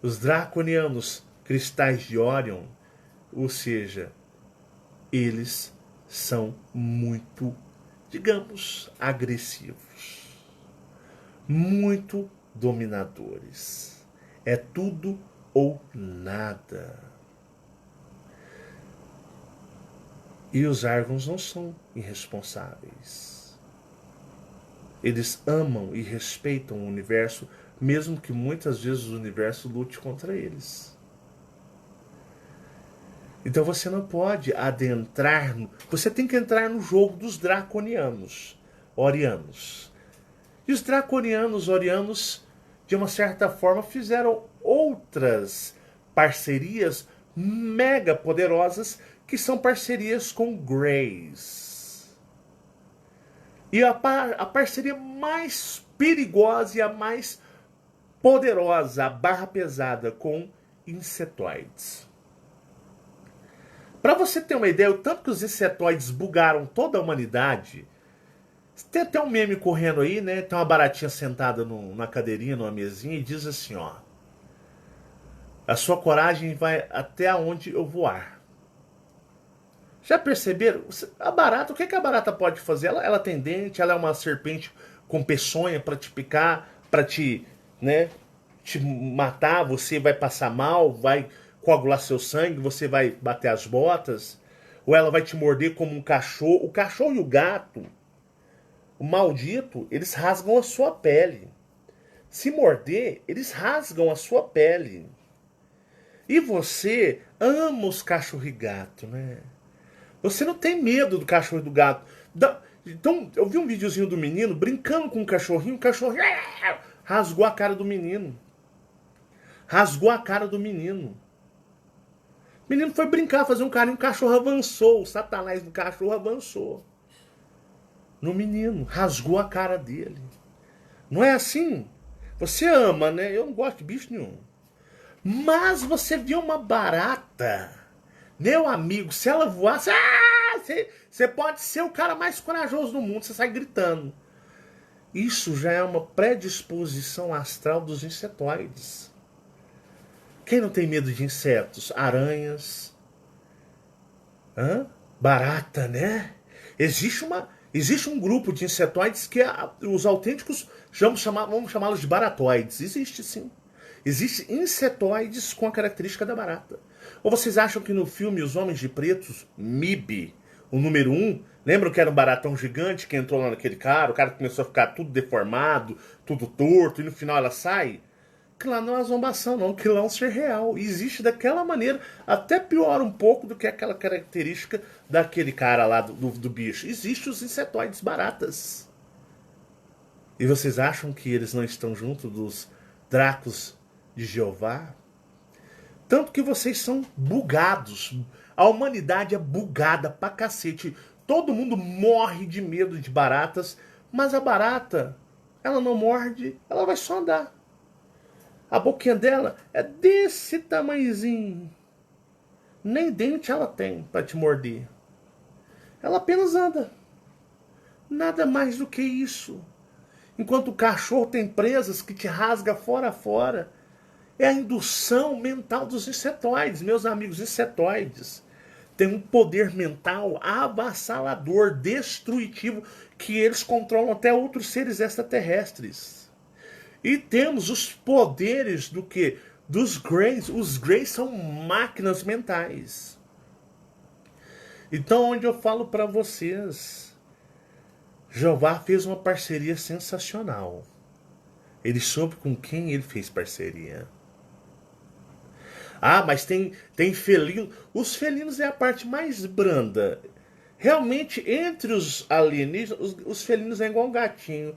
Speaker 1: os draconianos cristais de Órion, ou seja, eles são muito, digamos, agressivos, muito dominadores. É tudo ou nada. E os Argons não são irresponsáveis. Eles amam e respeitam o universo, mesmo que muitas vezes o universo lute contra eles. Então você não pode adentrar, você tem que entrar no jogo dos draconianos, orianos. E os draconianos, orianos, de uma certa forma, fizeram outras parcerias mega poderosas, que são parcerias com Greys. E a parceria mais perigosa e a mais poderosa, a barra pesada, com insetoides. Para você ter uma ideia, o tanto que os insetoides bugaram toda a humanidade. Tem até um meme correndo aí, né? Tem uma baratinha sentada numa cadeirinha, numa mesinha, e diz assim, ó: a sua coragem vai até onde eu voar. Já perceberam? A barata, o que a barata pode fazer? Ela tem dente, ela é uma serpente com peçonha para te picar, para te, né, te matar, você vai passar mal, vai coagular seu sangue, você vai bater as botas, ou ela vai te morder como um cachorro. O cachorro e o gato, o maldito, eles rasgam a sua pele. Se morder, eles rasgam a sua pele. E você ama os cachorro e gato, né? Você não tem medo do cachorro e do gato. Então, eu vi um videozinho do menino brincando com um cachorrinho, o cachorrinho rasgou a cara do menino. Rasgou a cara do menino. O menino foi brincar, fazer um carinho, o cachorro avançou, o satanás do cachorro avançou no menino, rasgou a cara dele. Não é assim? Você ama, né? Eu não gosto de bicho nenhum. Mas você viu uma barata, meu amigo, se ela voasse, você pode ser o cara mais corajoso do mundo, você sai gritando. Isso já é uma predisposição astral dos insetoides. Quem não tem medo de insetos? Aranhas, barata, né? Existe um grupo de insetoides que os autênticos vamos chamá-los de baratoides. Existe sim. Existem insetoides com a característica da barata. Ou vocês acham que no filme Os Homens de Pretos, MIB, o número 1, lembram que era um baratão gigante que entrou lá naquele cara, o cara começou a ficar tudo deformado, tudo torto, e no final ela sai? Que lá não é uma zombação, não, que lá é um ser real. E existe daquela maneira, até pior um pouco do que aquela característica daquele cara lá do bicho. Existem os insetoides baratas. E vocês acham que eles não estão junto dos Dracos de Jeová? Tanto que vocês são bugados. A humanidade é bugada pra cacete. Todo mundo morre de medo de baratas, mas a barata, ela não morde, ela vai só andar. A boquinha dela é desse tamanhozinho. Nem dente ela tem para te morder. Ela apenas anda. Nada mais do que isso. Enquanto o cachorro tem presas que te rasga fora a fora. É a indução mental dos insetoides. Meus amigos, insetoides têm um poder mental avassalador, destrutivo, que eles controlam até outros seres extraterrestres. E temos os poderes do que? Dos Greys. Os Greys são máquinas mentais. Então, onde eu falo para vocês, Jeová fez uma parceria sensacional. Ele soube com quem ele fez parceria. Ah, mas tem felino. Os felinos é a parte mais branda. Realmente, entre os alienígenas, os felinos é igual um gatinho.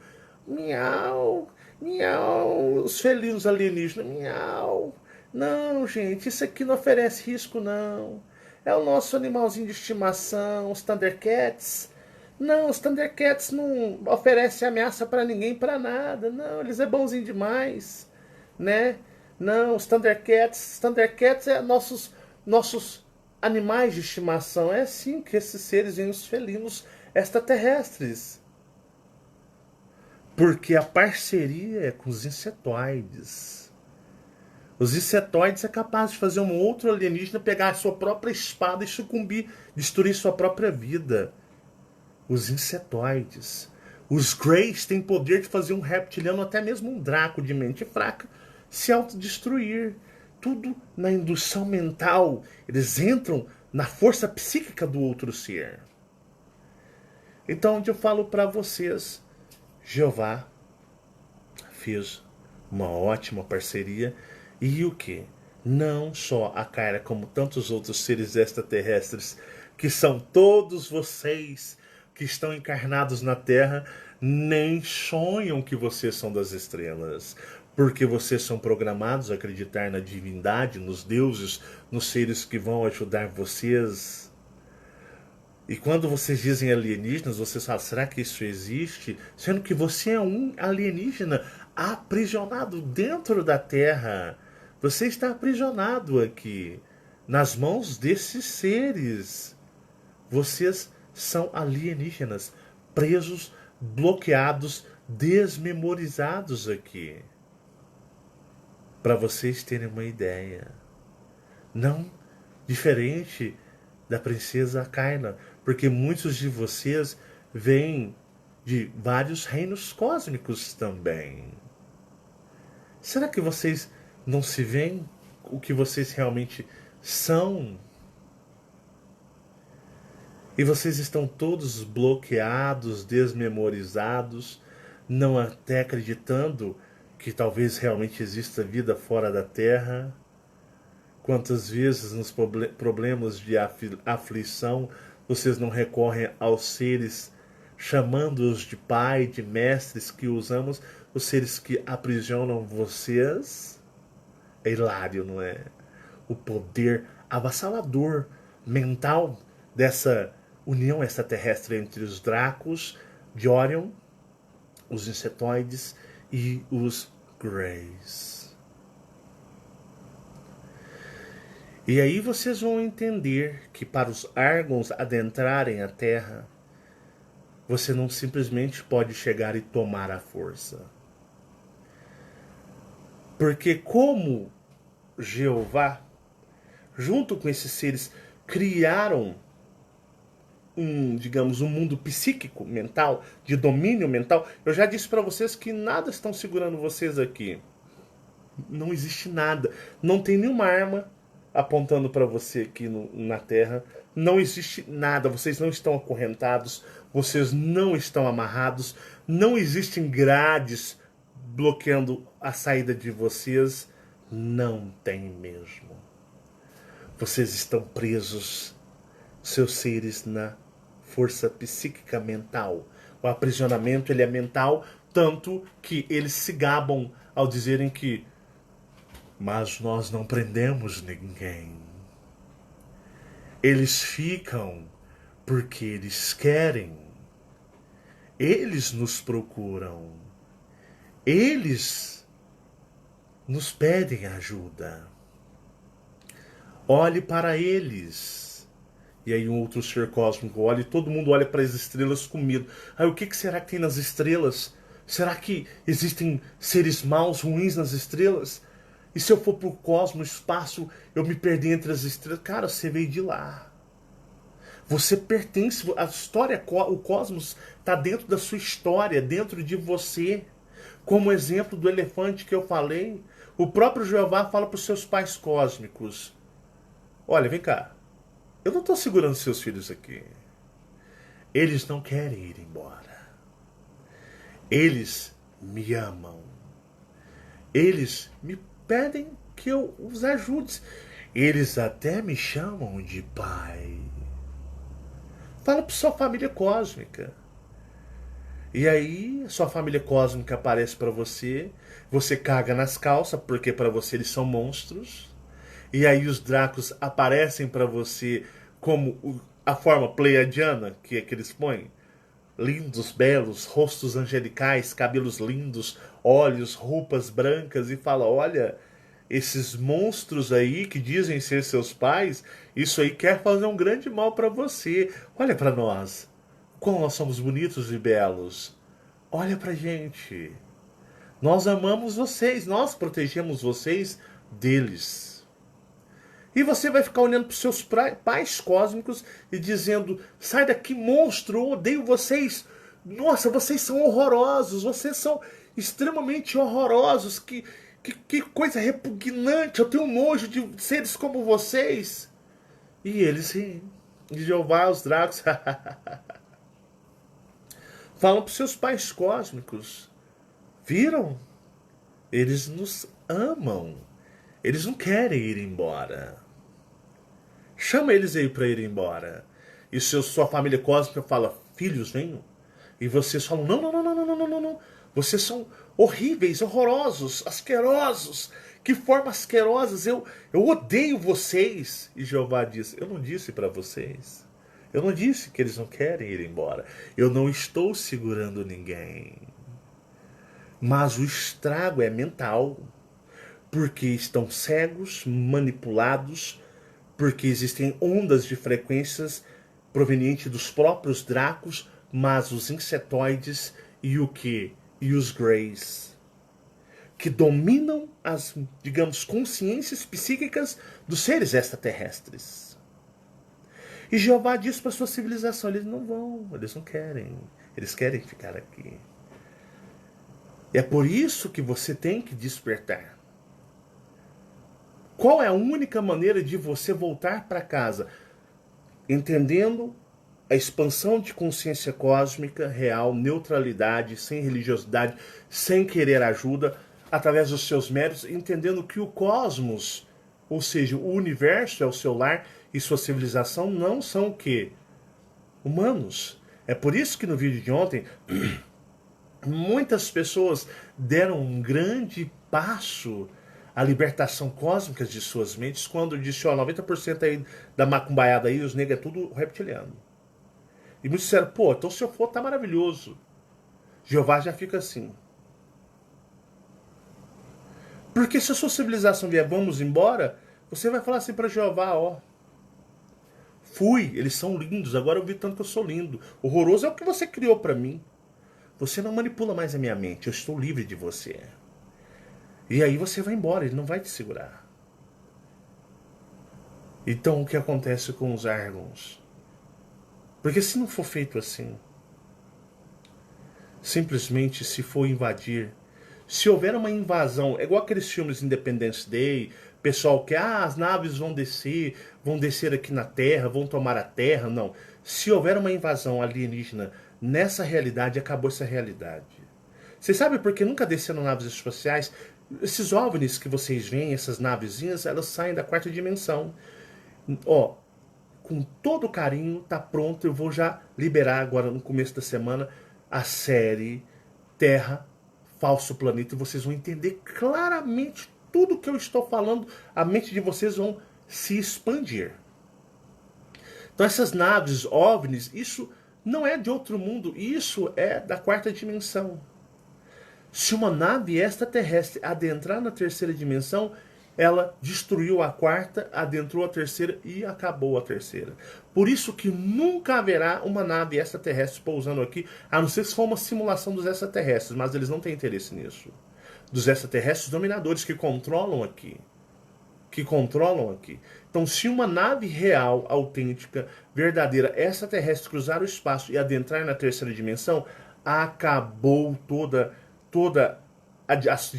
Speaker 1: Miau, miau. Os felinos alienígenas, miau. Não, gente, isso aqui não oferece risco, não. É o nosso animalzinho de estimação, os Thundercats. Não, os Thundercats não oferecem ameaça para ninguém, para nada. Não, eles é bonzinho demais, né? Não, os Thundercats é nossos animais de estimação. É assim que esses seres vêm, os felinos extraterrestres. Porque a parceria é com os insetoides. Os insetoides é capaz de fazer um outro alienígena pegar a sua própria espada e sucumbir, destruir sua própria vida. Os insetoides. Os Greys têm poder de fazer um reptiliano, até mesmo um Draco de mente fraca, se autodestruir. Tudo na indução mental. Eles entram na força psíquica do outro ser. Então, onde eu falo para vocês, Jeová fez uma ótima parceria. E o que? Não só a Kyra, como tantos outros seres extraterrestres, que são todos vocês que estão encarnados na Terra, nem sonham que vocês são das estrelas. Porque vocês são programados a acreditar na divindade, nos deuses, nos seres que vão ajudar vocês. E quando vocês dizem alienígenas, vocês falam, será que isso existe? Sendo que você é um alienígena aprisionado dentro da Terra. Você está aprisionado aqui, nas mãos desses seres. Vocês são alienígenas, presos, bloqueados, desmemorizados aqui. Para vocês terem uma ideia. Não diferente da princesa Kyna, porque muitos de vocês vêm de vários reinos cósmicos também. Será que vocês não se veem o que vocês realmente são? E vocês estão todos bloqueados, desmemorizados, não até acreditando que talvez realmente exista vida fora da Terra. Quantas vezes nos problemas de aflição vocês não recorrem aos seres, chamando-os de pai, de mestres que usamos, os seres que aprisionam vocês? É hilário, não é? O poder avassalador mental dessa união extraterrestre entre os Dracos de Orion, os insetoides e os Greys. E aí vocês vão entender que para os Argons adentrarem a Terra, você não simplesmente pode chegar e tomar a força. Porque como Jeová, junto com esses seres, criaram digamos, um mundo psíquico, mental, de domínio mental. Eu já disse para vocês que nada estão segurando vocês aqui. Não existe nada. Não tem nenhuma arma apontando para você aqui na Terra. Não existe nada. Vocês não estão acorrentados. Vocês não estão amarrados. Não existem grades bloqueando a saída de vocês. Não tem mesmo. Vocês estão presos, seus seres, na força psíquica mental. O aprisionamento ele é mental, Tanto que eles se gabam ao dizerem que mas nós não prendemos ninguém. Eles ficam porque eles querem. Eles nos procuram. Eles nos pedem ajuda. Olhe para eles. E aí um outro ser cósmico olha e todo mundo olha para as estrelas com medo. Aí o que será que tem nas estrelas? Será que existem seres maus, ruins nas estrelas? E se eu for pro cosmos, espaço, eu me perdi entre as estrelas? Cara, você veio de lá. Você pertence, a história, o cosmos está dentro da sua história, dentro de você. Como exemplo do elefante que eu falei, o próprio Jeová fala para os seus pais cósmicos: olha, vem cá, eu não estou segurando seus filhos aqui. Eles não querem ir embora. Eles me amam. Eles me pedem que eu os ajude. Eles até me chamam de pai. Fala para sua família cósmica. E aí, sua família cósmica aparece para você, você caga nas calças, porque para você eles são monstros. E aí os Dracos aparecem para você como a forma pleiadiana que é que eles põem. Lindos, belos, rostos angelicais, cabelos lindos, olhos, roupas brancas, e fala: olha, esses monstros aí que dizem ser seus pais, isso aí quer fazer um grande mal para você. Olha para nós, como nós somos bonitos e belos. Olha pra gente. Nós amamos vocês, nós protegemos vocês deles. E você vai ficar olhando para os seus pais cósmicos e dizendo: sai daqui, monstro, eu odeio vocês. Nossa, vocês são horrorosos, vocês são extremamente horrorosos. Que coisa repugnante, eu tenho nojo de seres como vocês. E eles riem. E Jeová, os dragos, falam para os seus pais cósmicos: viram? Eles nos amam. Eles não querem ir embora. Chama eles aí para ir embora. E sua família cósmica fala: filhos, venham. E vocês falam: não, não, não, não, não, não, não, não. Vocês são horríveis, horrorosos, asquerosos. Que forma asquerosas. Eu odeio vocês. E Jeová diz: eu não disse para vocês. Eu não disse que eles não querem ir embora. Eu não estou segurando ninguém. Mas o estrago é mental. Porque estão cegos, manipulados, porque existem ondas de frequências provenientes dos próprios dracos, mas os insetoides e o que? E os greys, que dominam as, digamos, consciências psíquicas dos seres extraterrestres. E Jeová diz para sua civilização: eles não vão, eles não querem, eles querem ficar aqui. E é por isso que você tem que despertar. Qual é a única maneira de você voltar para casa? Entendendo a expansão de consciência cósmica, real, neutralidade, sem religiosidade, sem querer ajuda, através dos seus méritos, entendendo que o cosmos, ou seja, o universo é o seu lar e sua civilização não são o quê? Humanos. É por isso que no vídeo de ontem, muitas pessoas deram um grande passo a libertação cósmica de suas mentes, quando disse: ó, 90% aí da macumbaiada aí, os negros é tudo reptiliano. E muitos disseram: pô, então se eu for, tá maravilhoso. Jeová já fica assim. Porque se a sua civilização vier, vamos embora, você vai falar assim para Jeová: ó, fui, eles são lindos, agora eu vi tanto que eu sou lindo. Horroroso é o que você criou para mim. Você não manipula mais a minha mente, eu estou livre de você. E aí você vai embora, ele não vai te segurar. Então o que acontece com os Argons? Porque se não for feito assim, simplesmente se for invadir, se houver uma invasão, é igual aqueles filmes Independence Day, pessoal que as naves vão descer aqui na Terra, vão tomar a Terra, não. Se houver uma invasão alienígena nessa realidade, acabou essa realidade. Você sabe por que nunca desceram naves espaciais? Esses OVNIs que vocês veem, essas navezinhas, elas saem da quarta dimensão. Ó, com todo carinho, tá pronto. Eu vou já liberar agora no começo da semana a série Terra, falso planeta, e vocês vão entender claramente tudo que eu estou falando, a mente de vocês vão se expandir. Então essas naves OVNIs, isso não é de outro mundo, isso é da quarta dimensão. Se uma nave extraterrestre adentrar na terceira dimensão, ela destruiu a quarta, adentrou a terceira e acabou a terceira. Por isso que nunca haverá uma nave extraterrestre pousando aqui, a não ser se for uma simulação dos extraterrestres, mas eles não têm interesse nisso. Dos extraterrestres dominadores que controlam aqui. Então, se uma nave real, autêntica, verdadeira, extraterrestre cruzar o espaço e adentrar na terceira dimensão, acabou toda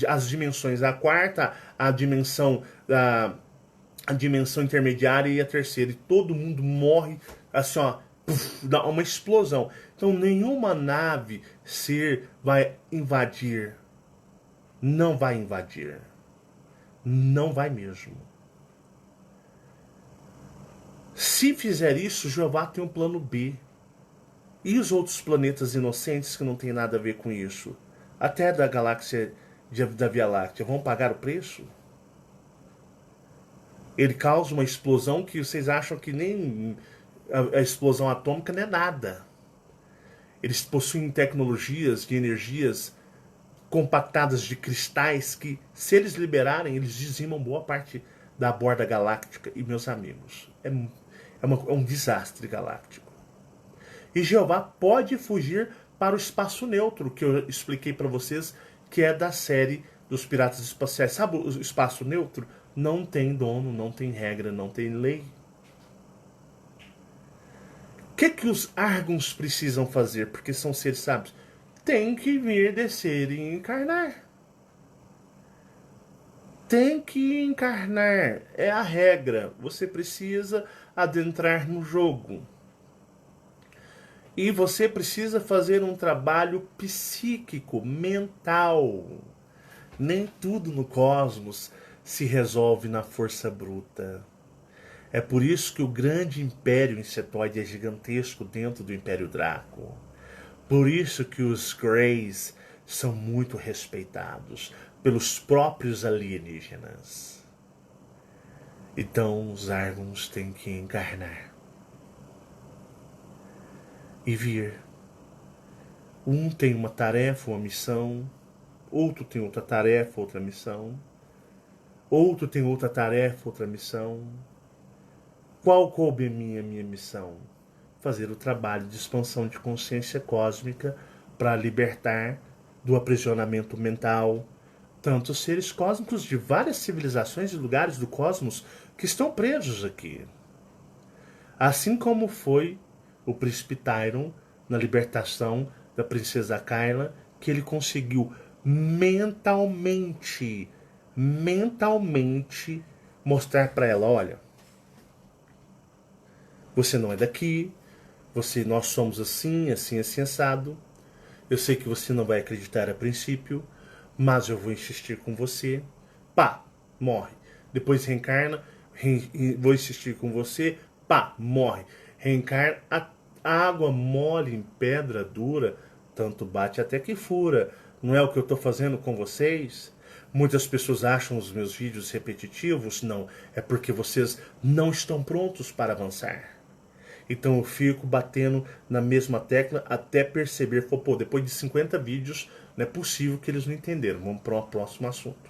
Speaker 1: as dimensões. A quarta, a dimensão intermediária e a terceira. E todo mundo morre assim, ó, puf, dá uma explosão. Então, nenhuma nave ser vai invadir. Não vai invadir. Não vai mesmo. Se fizer isso, Jeová tem um plano B. E os outros planetas inocentes que não tem nada a ver com isso? Até da galáxia da Via Láctea, vão pagar o preço? Ele causa uma explosão que vocês acham que nem a explosão atômica não é nada. Eles possuem tecnologias de energias compactadas de cristais que, se eles liberarem, eles dizimam boa parte da borda galáctica. E, meus amigos, é um desastre galáctico. E Jeová pode fugir para o espaço neutro, que eu expliquei para vocês, que é da série dos Piratas Espaciais. Sabe o espaço neutro? Não tem dono, não tem regra, não tem lei. O que os Argons precisam fazer? Porque são seres sábios. Tem que vir, descer e encarnar. Tem que encarnar. É a regra. Você precisa adentrar no jogo. E você precisa fazer um trabalho psíquico, mental. Nem tudo no cosmos se resolve na força bruta. É por isso que o grande império insetoide é gigantesco dentro do Império Draco. Por isso que os Greys são muito respeitados pelos próprios alienígenas. Então os Argons têm que encarnar e vir. Um tem uma tarefa, uma missão. Outro tem outra tarefa, outra missão. Outro tem outra tarefa, outra missão. Qual coube a minha missão? Fazer o trabalho de expansão de consciência cósmica para libertar do aprisionamento mental tantos seres cósmicos de várias civilizações e lugares do cosmos que estão presos aqui. Assim como foi o príncipe Tyron na libertação da princesa Kyla, que ele conseguiu mentalmente mostrar para ela, olha, você não é daqui, nós somos assim, assim, assim, assado. Eu sei que você não vai acreditar a princípio, mas eu vou insistir com você. Pá, morre. Depois reencarna, vou insistir com você. Pá, morre. Reencarna, a água mole em pedra dura, tanto bate até que fura. Não é o que eu estou fazendo com vocês? Muitas pessoas acham os meus vídeos repetitivos. Não, é porque vocês não estão prontos para avançar. Então eu fico batendo na mesma tecla até perceber, pô, depois de 50 vídeos, não é possível que eles não entenderam. Vamos para o próximo assunto.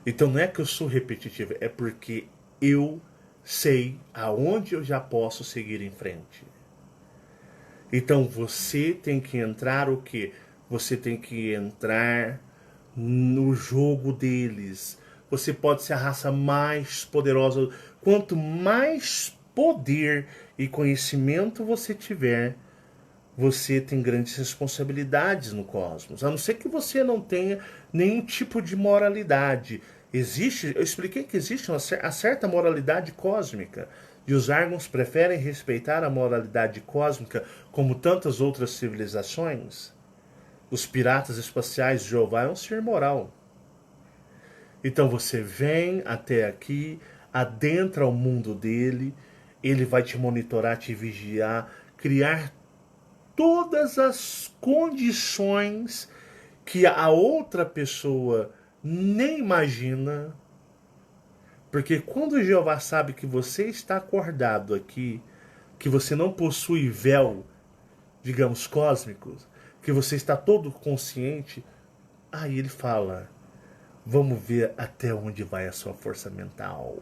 Speaker 1: Então não é que eu sou repetitivo, é porque eu sei aonde eu já posso seguir em frente. Então você tem que entrar o quê? Você tem que entrar no jogo deles. Você pode ser a raça mais poderosa. Quanto mais poder e conhecimento você tiver, você tem grandes responsabilidades no cosmos. A não ser que você não tenha nenhum tipo de moralidade. Eu expliquei que existe uma certa moralidade cósmica. E os Argons preferem respeitar a moralidade cósmica como tantas outras civilizações. Os piratas espaciais de Jeová é um ser moral. Então você vem até aqui, adentra o mundo dele, ele vai te monitorar, te vigiar, criar todas as condições que a outra pessoa nem imagina. Porque quando Jeová sabe que você está acordado aqui, que você não possui véu, digamos, cósmico, que você está todo consciente, aí ele fala: vamos ver até onde vai a sua força mental.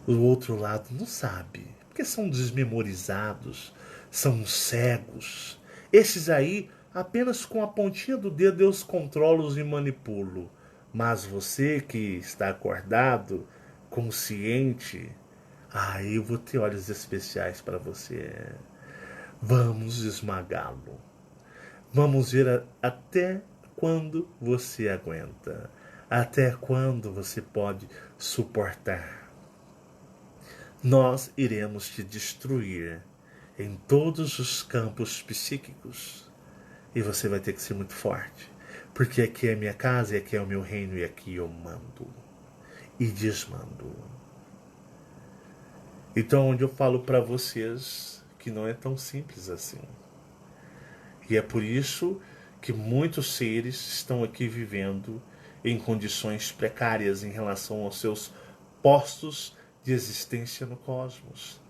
Speaker 1: O outro lado não sabe, porque são desmemorizados, são cegos. Esses aí, apenas com a pontinha do dedo eu os controlo e manipulo. Mas você que está acordado, consciente, eu vou ter olhos especiais para você. Vamos esmagá-lo. Vamos ver até quando você aguenta. Até quando você pode suportar. Nós iremos te destruir em todos os campos psíquicos. E você vai ter que ser muito forte. Porque aqui é minha casa, e aqui é o meu reino, e aqui eu mando. E desmando. Então, onde eu falo para vocês que não é tão simples assim. E é por isso que muitos seres estão aqui vivendo em condições precárias em relação aos seus postos de existência no cosmos.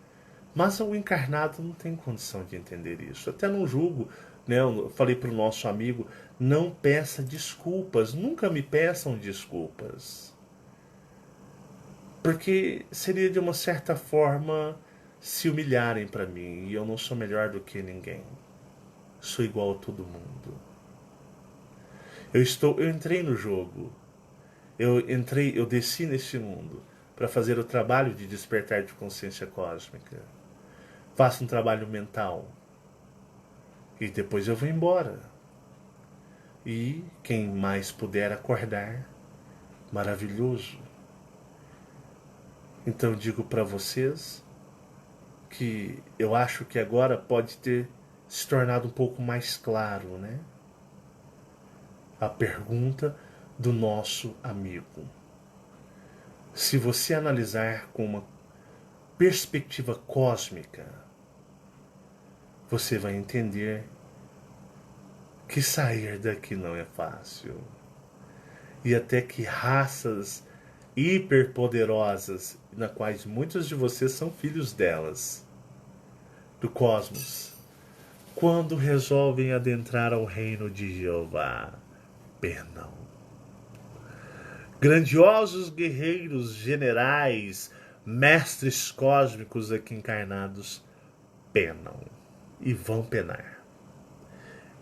Speaker 1: Mas o encarnado não tem condição de entender isso. Até não julgo, né? Eu falei para o nosso amigo, não peça desculpas, nunca me peçam desculpas. Porque seria de uma certa forma se humilharem para mim, e eu não sou melhor do que ninguém. Sou igual a todo mundo. Eu entrei no jogo. Eu desci neste mundo para fazer o trabalho de despertar de consciência cósmica. Faço um trabalho mental. E depois eu vou embora. E quem mais puder acordar, maravilhoso. Então eu digo para vocês que eu acho que agora pode ter se tornado um pouco mais claro, né? A pergunta do nosso amigo. Se você analisar com uma perspectiva cósmica, você vai entender que sair daqui não é fácil. E até que raças hiperpoderosas, na quais muitos de vocês são filhos delas, do cosmos, quando resolvem adentrar ao reino de Jeová, penam. Grandiosos guerreiros, generais, mestres cósmicos aqui encarnados penam e vão penar.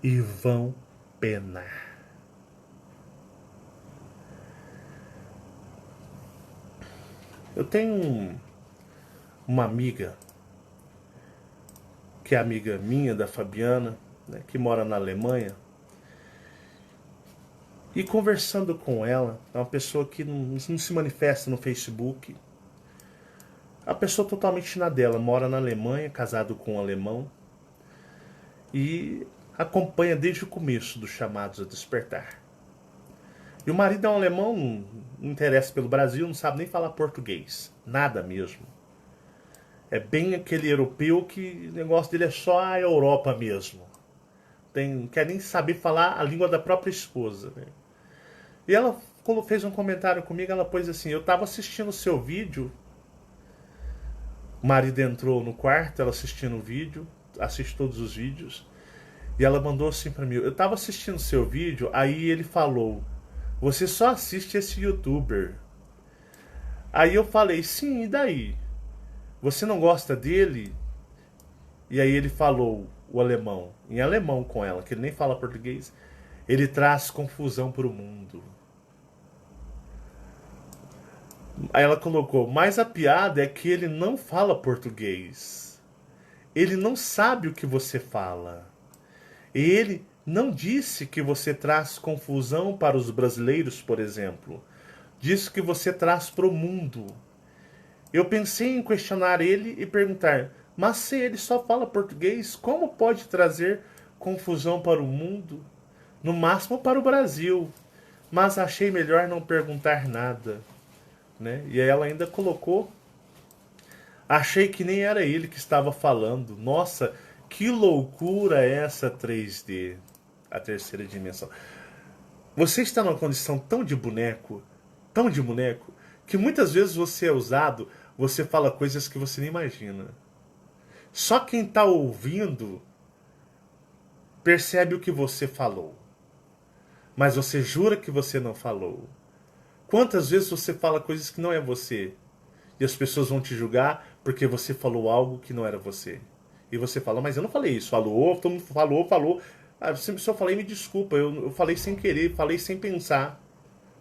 Speaker 1: E vão penar. Eu tenho uma amiga, que é amiga minha, da Fabiana, né, que mora na Alemanha. E conversando com ela, é uma pessoa que não se manifesta no Facebook. A pessoa totalmente na dela, mora na Alemanha, casado com um alemão. E acompanha desde o começo dos chamados a despertar. E o marido é um alemão, não interessa pelo Brasil, não sabe nem falar português. Nada mesmo. É bem aquele europeu que o negócio dele é só a Europa mesmo. Não quer nem saber falar a língua da própria esposa, né? E ela, quando fez um comentário comigo, ela pôs assim: eu estava assistindo o seu vídeo. O marido entrou no quarto, ela assistindo o vídeo, assiste todos os vídeos. E ela mandou assim para mim: eu estava assistindo o seu vídeo, aí ele falou: você só assiste esse youtuber. Aí eu falei: sim, e daí? Você não gosta dele? E aí ele falou, o alemão, em alemão com ela, que ele nem fala português: ele traz confusão para o mundo. Aí ela colocou: mas a piada é que ele não fala português. Ele não sabe o que você fala. Ele não disse que você traz confusão para os brasileiros, por exemplo. Disse que você traz para o mundo. Eu pensei em questionar ele e perguntar: mas se ele só fala português, como pode trazer confusão para o mundo? No máximo para o Brasil. Mas achei melhor não perguntar nada. Né? E aí ela ainda colocou: achei que nem era ele que estava falando. Nossa, Que loucura é essa 3D, a terceira dimensão. Você está numa condição tão de boneco, que muitas vezes você é usado, você fala coisas que você nem imagina. Só quem está ouvindo percebe o que você falou, mas você jura que você não falou. Quantas vezes você fala coisas que não é você e as pessoas vão te julgar porque você falou algo que não era você. E você fala, mas eu não falei isso. Falou, todo mundo falou. Ah, se eu falei, me desculpa, eu falei sem querer, falei sem pensar.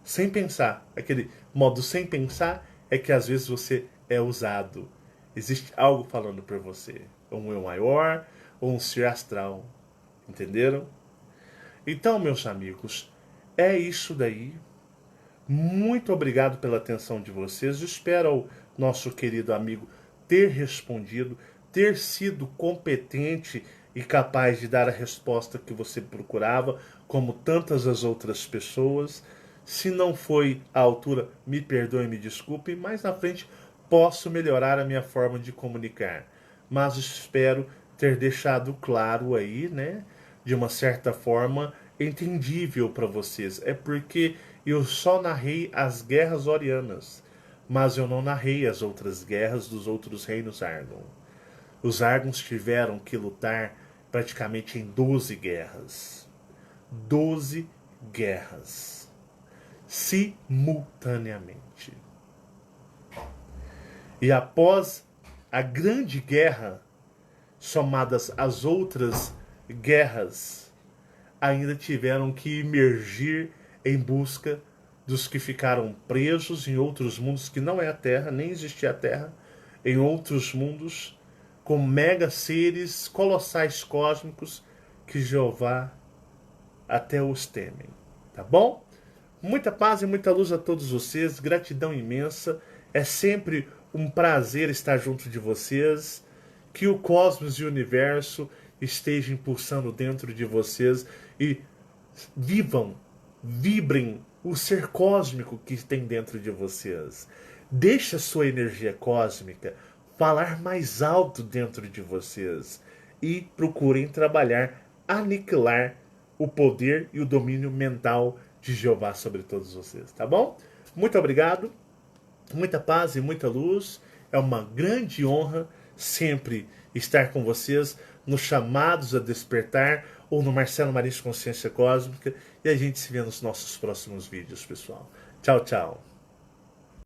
Speaker 1: Sem pensar. Aquele modo sem pensar é que às vezes você é usado. Existe algo falando por você. Um eu maior ou um ser astral. Entenderam? Então, meus amigos, é isso daí. Muito obrigado pela atenção de vocês. Espero ao nosso querido amigo ter respondido, ter sido competente e capaz de dar a resposta que você procurava, como tantas as outras pessoas. Se não foi à altura, me perdoe, me desculpe, mais na frente posso melhorar a minha forma de comunicar. Mas espero ter deixado claro aí, né, de uma certa forma, entendível para vocês. É porque eu só narrei as guerras orianas, mas eu não narrei as outras guerras dos outros reinos Argon. Os Argons tiveram que lutar praticamente em 12 guerras. 12 guerras. Simultaneamente. E após a Grande Guerra, somadas às outras guerras, ainda tiveram que emergir em busca dos que ficaram presos em outros mundos que não é a Terra, nem existia a Terra, em outros mundos, com mega seres colossais cósmicos que Jeová até os temem. Tá bom? Muita paz e muita luz a todos vocês, gratidão imensa. É sempre um prazer estar junto de vocês. Que o cosmos e o universo estejam impulsando dentro de vocês e vibrem o ser cósmico que tem dentro de vocês. Deixe a sua energia cósmica falar mais alto dentro de vocês e procurem trabalhar, aniquilar o poder e o domínio mental de Jeová sobre todos vocês, tá bom? Muito obrigado, muita paz e muita luz. É uma grande honra sempre estar com vocês nos Chamados a Despertar ou no Marcelo Marins Consciência Cósmica, e a gente se vê nos nossos próximos vídeos, pessoal. Tchau, tchau.